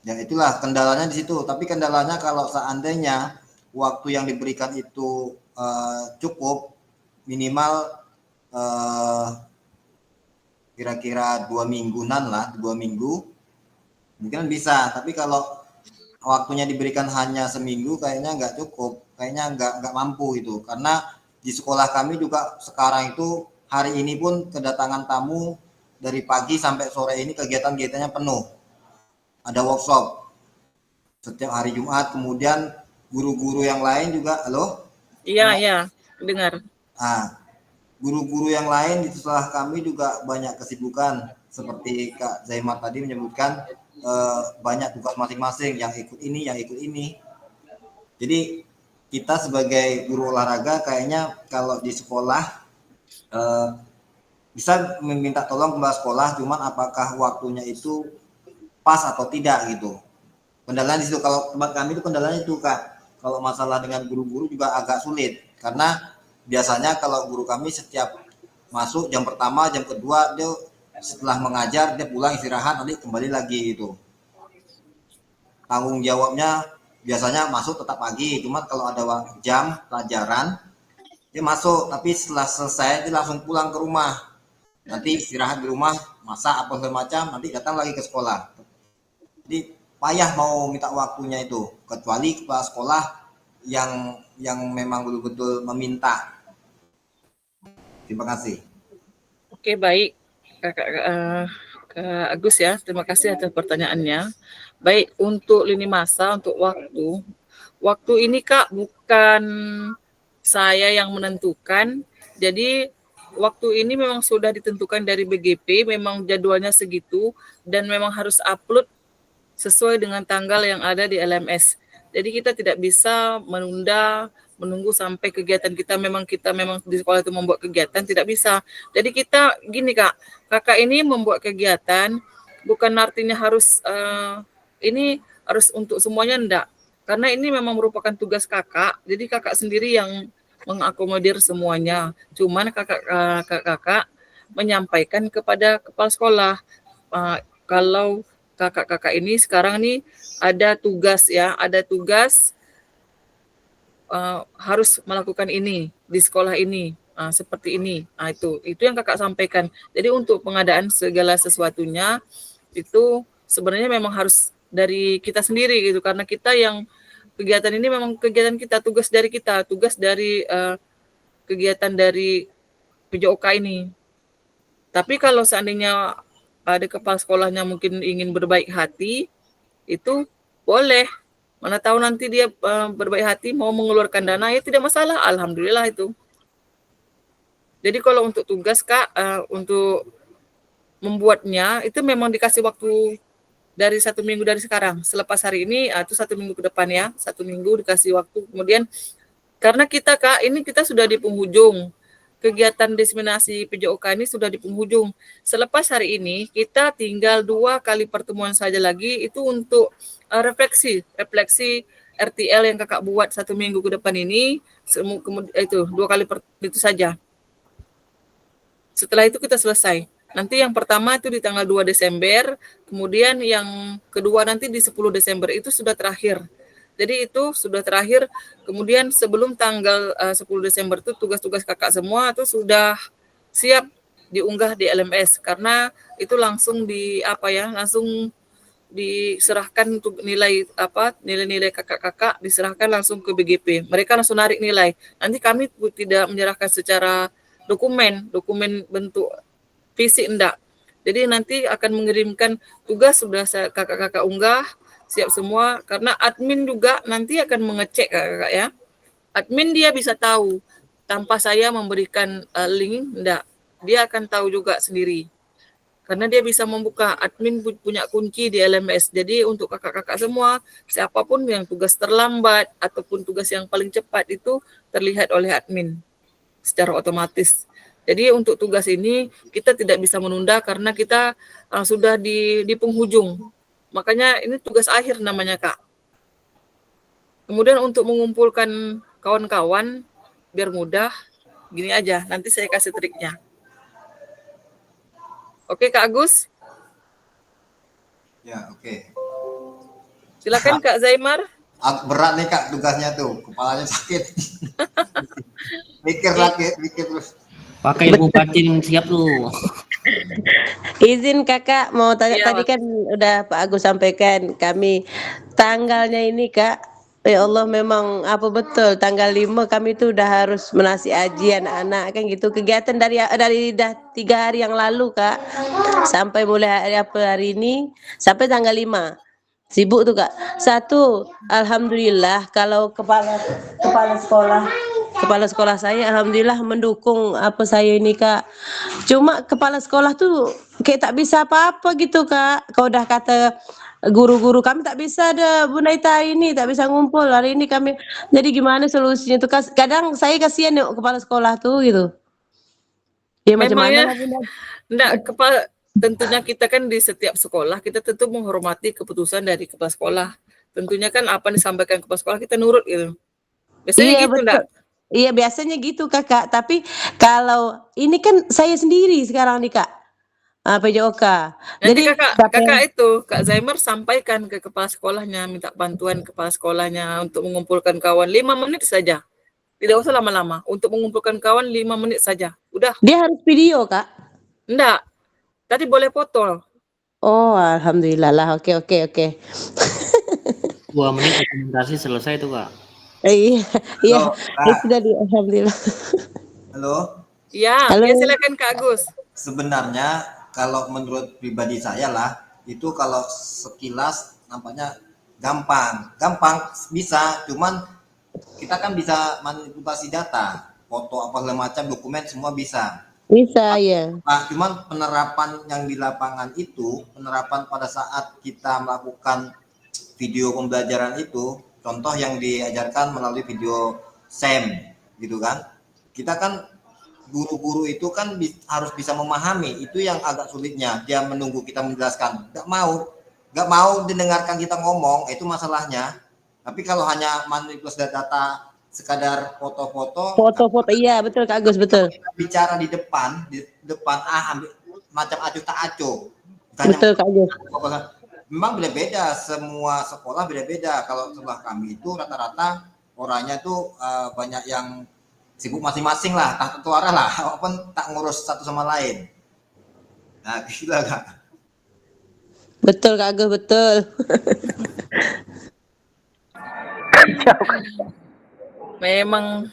Ya itulah kendalanya di situ. Tapi kendalanya kalau seandainya waktu yang diberikan itu cukup, minimal kira-kira 2 mingguan lah, 2 minggu, mungkin bisa. Tapi kalau waktunya diberikan hanya seminggu, kayaknya nggak cukup, kayaknya nggak mampu itu. Karena di sekolah kami juga sekarang itu hari ini pun kedatangan tamu dari pagi sampai sore ini kegiatan-kegiatannya penuh. Ada workshop setiap hari Jumat, kemudian guru-guru yang lain juga, halo? Iya, dengar. Guru-guru yang lain di sekolah kami juga banyak kesibukan, seperti Kak Zaimar tadi menyebutkan banyak tugas masing-masing, yang ikut ini. Jadi kita sebagai guru olahraga kayaknya kalau di sekolah bisa meminta tolong kepala sekolah, cuman apakah waktunya itu pas atau tidak gitu. Kendalanya di situ. Kalau tempat kami itu kendalanya itu, Kak. Kalau masalah dengan guru-guru juga agak sulit, karena biasanya kalau guru kami setiap masuk jam pertama, jam kedua dia setelah mengajar dia pulang istirahat, nanti kembali lagi gitu. Tanggung jawabnya biasanya masuk tetap pagi, cuma kalau ada jam pelajaran dia masuk, tapi setelah selesai dia langsung pulang ke rumah. Nanti istirahat di rumah, masak apa segala macam, nanti datang lagi ke sekolah. Jadi payah mau minta waktunya itu, kecuali kepala sekolah yang memang betul-betul meminta. Terima kasih. Oke, baik Kak Agus ya, terima kasih atas pertanyaannya. Baik, untuk lini masa, untuk waktu ini Kak bukan saya yang menentukan. Jadi waktu ini memang sudah ditentukan dari BGP, memang jadwalnya segitu dan memang harus upload sesuai dengan tanggal yang ada di LMS. Jadi kita tidak bisa menunggu sampai kegiatan kita memang di sekolah itu membuat kegiatan, tidak bisa. Jadi kita gini Kak, kakak ini membuat kegiatan bukan artinya harus ini harus untuk semuanya, enggak. Karena ini memang merupakan tugas kakak, jadi kakak sendiri yang mengakomodir semuanya. Cuman kakak menyampaikan kepada kepala sekolah kalau kakak-kakak ini sekarang nih ada tugas harus melakukan ini di sekolah ini, seperti ini. Itu yang kakak sampaikan. Jadi untuk pengadaan segala sesuatunya itu sebenarnya memang harus dari kita sendiri gitu, karena kita yang kegiatan ini memang kegiatan kita, tugas dari kegiatan dari PJOK ini. Tapi kalau seandainya ada kepala sekolahnya mungkin ingin berbaik hati, itu boleh. Mana tahu nanti dia berbaik hati mau mengeluarkan dana, ya tidak masalah, alhamdulillah itu. Jadi kalau untuk tugas Kak, untuk membuatnya itu memang dikasih waktu dari 1 minggu dari sekarang. Selepas hari ini, itu 1 minggu ke depan ya, 1 minggu dikasih waktu. Kemudian karena kita Kak, ini kita sudah di penghujung. Kegiatan diseminasi PJOK ini sudah di penghujung. Selepas hari ini, kita tinggal 2 kali pertemuan saja lagi, itu untuk refleksi RTL yang kakak buat 1 minggu ke depan ini, kemudian itu 2 kali itu saja. Setelah itu kita selesai. Nanti yang pertama itu di tanggal 2 Desember, kemudian yang kedua nanti di 10 Desember itu sudah terakhir. Jadi itu sudah terakhir, kemudian sebelum tanggal 10 Desember itu tugas-tugas kakak semua itu sudah siap diunggah di LMS, karena itu langsung langsung diserahkan untuk nilai-nilai kakak-kakak diserahkan langsung ke BGP. Mereka langsung narik nilai. Nanti kami tidak menyerahkan secara dokumen bentuk fisik enggak. Jadi nanti akan mengirimkan tugas sudah kakak-kakak unggah, siap semua, karena admin juga nanti akan mengecek kakak ya. Admin dia bisa tahu tanpa saya memberikan link, enggak. Dia akan tahu juga sendiri. Karena dia bisa membuka, admin punya kunci di LMS. Jadi untuk kakak-kakak semua, siapapun yang tugas terlambat ataupun tugas yang paling cepat itu terlihat oleh admin secara otomatis. Jadi untuk tugas ini kita tidak bisa menunda karena kita sudah di penghujung. Makanya ini tugas akhir namanya Kak. Kemudian untuk mengumpulkan kawan-kawan biar mudah, gini aja, nanti saya kasih triknya. Oke Kak Agus? Ya, oke. Silakan Kak Zaimar. Berat nih Kak tugasnya tuh, kepalanya sakit. mikir terus. Pakai ilmu batin siap lu. Izin kakak mau tanya, Iya, tadi kan udah Pak Agus sampaikan kami tanggalnya ini Kak, ya Allah memang apa betul tanggal 5 kami tuh udah harus menasi aji anak-anak kan gitu, kegiatan dari dah 3 hari yang lalu Kak, sampai mulai hari ini sampai tanggal 5 sibuk tuh Kak. Satu, alhamdulillah kalau kepala sekolah saya alhamdulillah mendukung apa saya ini Kak. Cuma kepala sekolah tuh kayak tak bisa apa-apa gitu Kak. Kau udah kata guru-guru kami tak bisa ada Bunda Ita ini, tak bisa ngumpul hari ini kami. Jadi gimana solusinya tuh? Kadang saya kasihan yuk kepala sekolah tuh gitu. Ya macam memang mana ya, lah Bunda? enggak, tentunya kita kan di setiap sekolah kita tentu menghormati keputusan dari kepala sekolah. Tentunya kan apa yang disampaikan kepala sekolah kita nurut gitu. Biasanya Iya gitu betul. enggak? Iya biasanya gitu Kakak. Tapi kalau ini kan saya sendiri sekarang nih Kak. PJOK. Nanti Jadi Kak Zaimer sampaikan ke kepala sekolahnya, minta bantuan kepala sekolahnya untuk mengumpulkan kawan 5 menit saja. Tidak usah lama-lama. Untuk mengumpulkan kawan 5 menit saja. Udah. dia harus video Kak. Enggak. Tadi boleh foto. Oh alhamdulillah lah. Oke. 2 menit dokumentasi selesai tuh Kak. Iya. Halo, Kak. Itu tadi alhamdulillah. Halo. Ya, Halo. silakan Kak Agus. Sebenarnya kalau menurut pribadi saya lah, itu kalau sekilas nampaknya gampang bisa, cuman kita kan bisa manipulasi data, foto apa segala macam, dokumen semua bisa. Bisa ya. Nah, cuman penerapan yang di lapangan itu, penerapan pada saat kita melakukan video pembelajaran itu, contoh yang diajarkan melalui video SEM gitu kan, kita kan guru-guru itu kan harus bisa memahami, itu yang agak sulitnya, dia menunggu kita menjelaskan, nggak mau didengarkan kita ngomong, itu masalahnya. Tapi kalau hanya manipulasi data sekadar foto-foto, Iya betul Kak Agus, betul. bicara di depan ambil macam acuh tak acuh. Betul Kak Agus. Memang beda-beda, semua sekolah beda-beda. Kalau sekolah kami itu rata-rata orangnya tuh banyak yang sibuk masing-masing lah, tak satu arah lah, walaupun tak ngurus satu sama lain. Nah, gila Kak. Betul Kak Agus, betul. Memang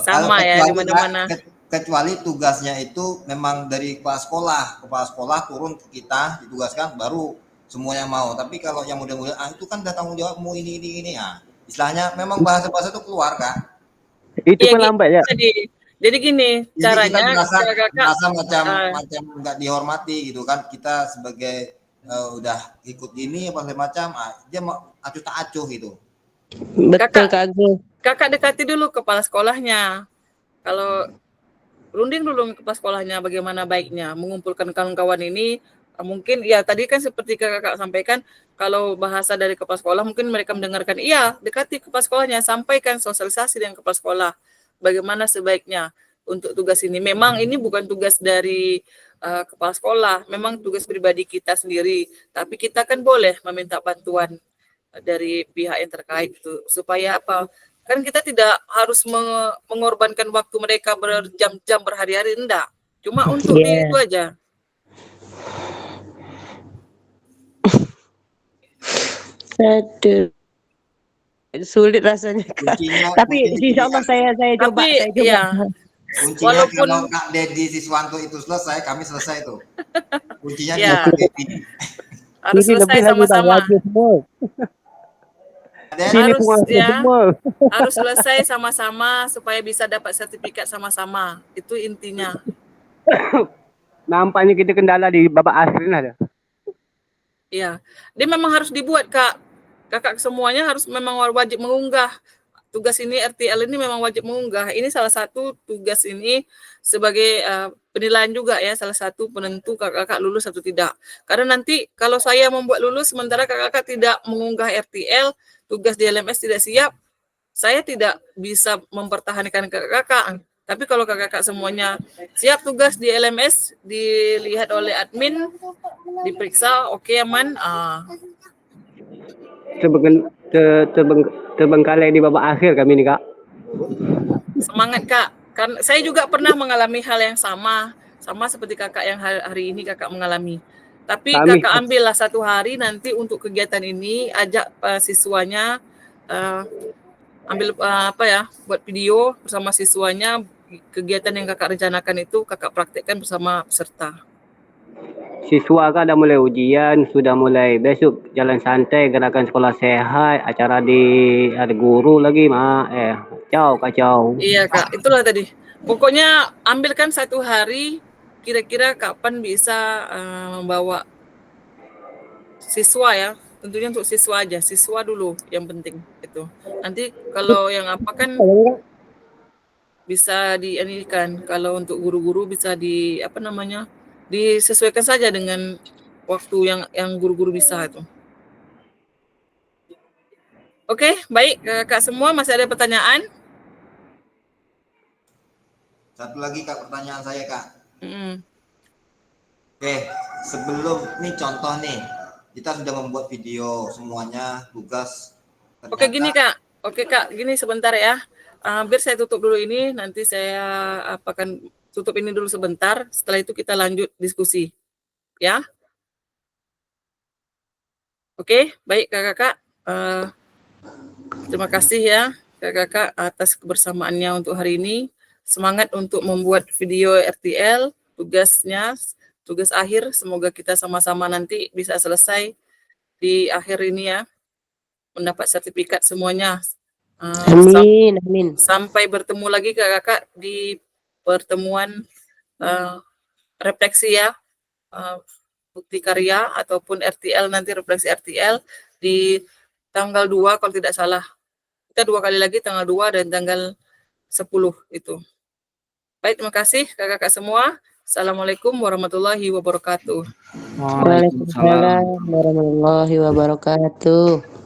sama ya di mana-mana. Kecuali tugasnya itu memang dari kepala sekolah turun ke kita ditugaskan, baru semuanya mau. Tapi kalau yang muda-muda itu kan udah tanggung jawabmu ini ya. Istilahnya memang bahasa-bahasa itu keluar Kak. Itu pelambat ya. Jadi gini caranya, kita merasa macam nggak dihormati gitu kan, kita sebagai udah ikut ini apa segala macam, dia mau acuh tak acuh gitu. Betul Kak Agus. Kakak dekati dulu kepala sekolahnya. Kalau runding dulu kepala sekolahnya bagaimana baiknya mengumpulkan kawan-kawan ini Mungkin ya tadi kan seperti kakak sampaikan, kalau bahasa dari kepala sekolah mungkin mereka mendengarkan, iya dekati kepala sekolahnya, sampaikan sosialisasi dengan kepala sekolah bagaimana sebaiknya untuk tugas ini. Memang ini bukan tugas dari kepala sekolah, memang tugas pribadi kita sendiri, tapi kita kan boleh meminta bantuan dari pihak yang terkait itu supaya apa, kan kita tidak harus mengorbankan waktu mereka berjam-jam berhari-hari, enggak, cuma untuk itu aja. Aduh, sulit rasanya Kak. Tapi insya Allah saya coba. Ya, Kuncinya walaupun kalau Kak Dedi Siswanto itu selesai, kami selesai tuh. Kuncinya Ya. di Kak Dedi. harus Sini selesai lebih lagi Bang, sama-sama. wajib semua. Sini Harus wajib ya, semua. harus selesai sama-sama supaya bisa dapat sertifikat sama-sama. Itu intinya. Nampaknya kita kendala di babak akhir ada. Iya, dia memang harus dibuat Kak. Kakak semuanya harus memang wajib mengunggah. Tugas ini RTL ini memang wajib mengunggah. Ini salah satu tugas ini sebagai penilaian juga ya, salah satu penentu kakak lulus atau tidak. Karena nanti kalau saya membuat lulus sementara kakak tidak mengunggah RTL, tugas di LMS tidak siap, saya tidak bisa mempertahankan kakak. Tapi kalau kakak semuanya siap tugas di LMS, dilihat oleh admin, diperiksa, oke aman. Terbengkalai di babak akhir kami nih Kak. Semangat Kak, kan saya juga pernah mengalami hal yang sama seperti kakak yang hari ini kakak mengalami. Tapi kakak ambillah satu hari nanti untuk kegiatan ini, ajak siswanya, ambil buat video bersama siswanya, kegiatan yang kakak rencanakan itu kakak praktekkan bersama peserta. Siswa kan udah mulai ujian, sudah mulai besok jalan santai, gerakan sekolah sehat, acara ada guru lagi kacau. Iya Kak, itulah tadi. Pokoknya ambilkan satu hari, kira-kira kapan bisa membawa siswa ya, tentunya untuk siswa aja, siswa dulu yang penting itu. Nanti kalau yang apa kan bisa dianikan, kalau untuk guru-guru bisa disesuaikan saja dengan waktu yang guru-guru bisa itu. Oke, baik Kak semua, masih ada pertanyaan? Satu lagi Kak, pertanyaan saya Kak. Mm. Oke, sebelum ini contoh nih, kita sudah membuat video semuanya tugas. Oke gini Kak, gini sebentar ya. Biar saya tutup dulu ini, nanti saya akan tutup ini dulu sebentar. Setelah itu kita lanjut diskusi, ya. Oke, baik kakak-kakak. Terima kasih ya kakak-kakak atas kebersamaannya untuk hari ini. Semangat untuk membuat video RTL, tugas akhir. Semoga kita sama-sama nanti bisa selesai di akhir ini ya, mendapat sertifikat semuanya. Amin. Sampai bertemu lagi kakak-kakak di pertemuan refleksi ya, bukti karya ataupun RTL, nanti refleksi RTL di tanggal 2 kalau tidak salah. Kita 2 kali lagi, tanggal 2 dan tanggal 10 itu. Baik, terima kasih kakak-kakak semua. Assalamualaikum warahmatullahi wabarakatuh. Waalaikumsalam warahmatullahi wabarakatuh.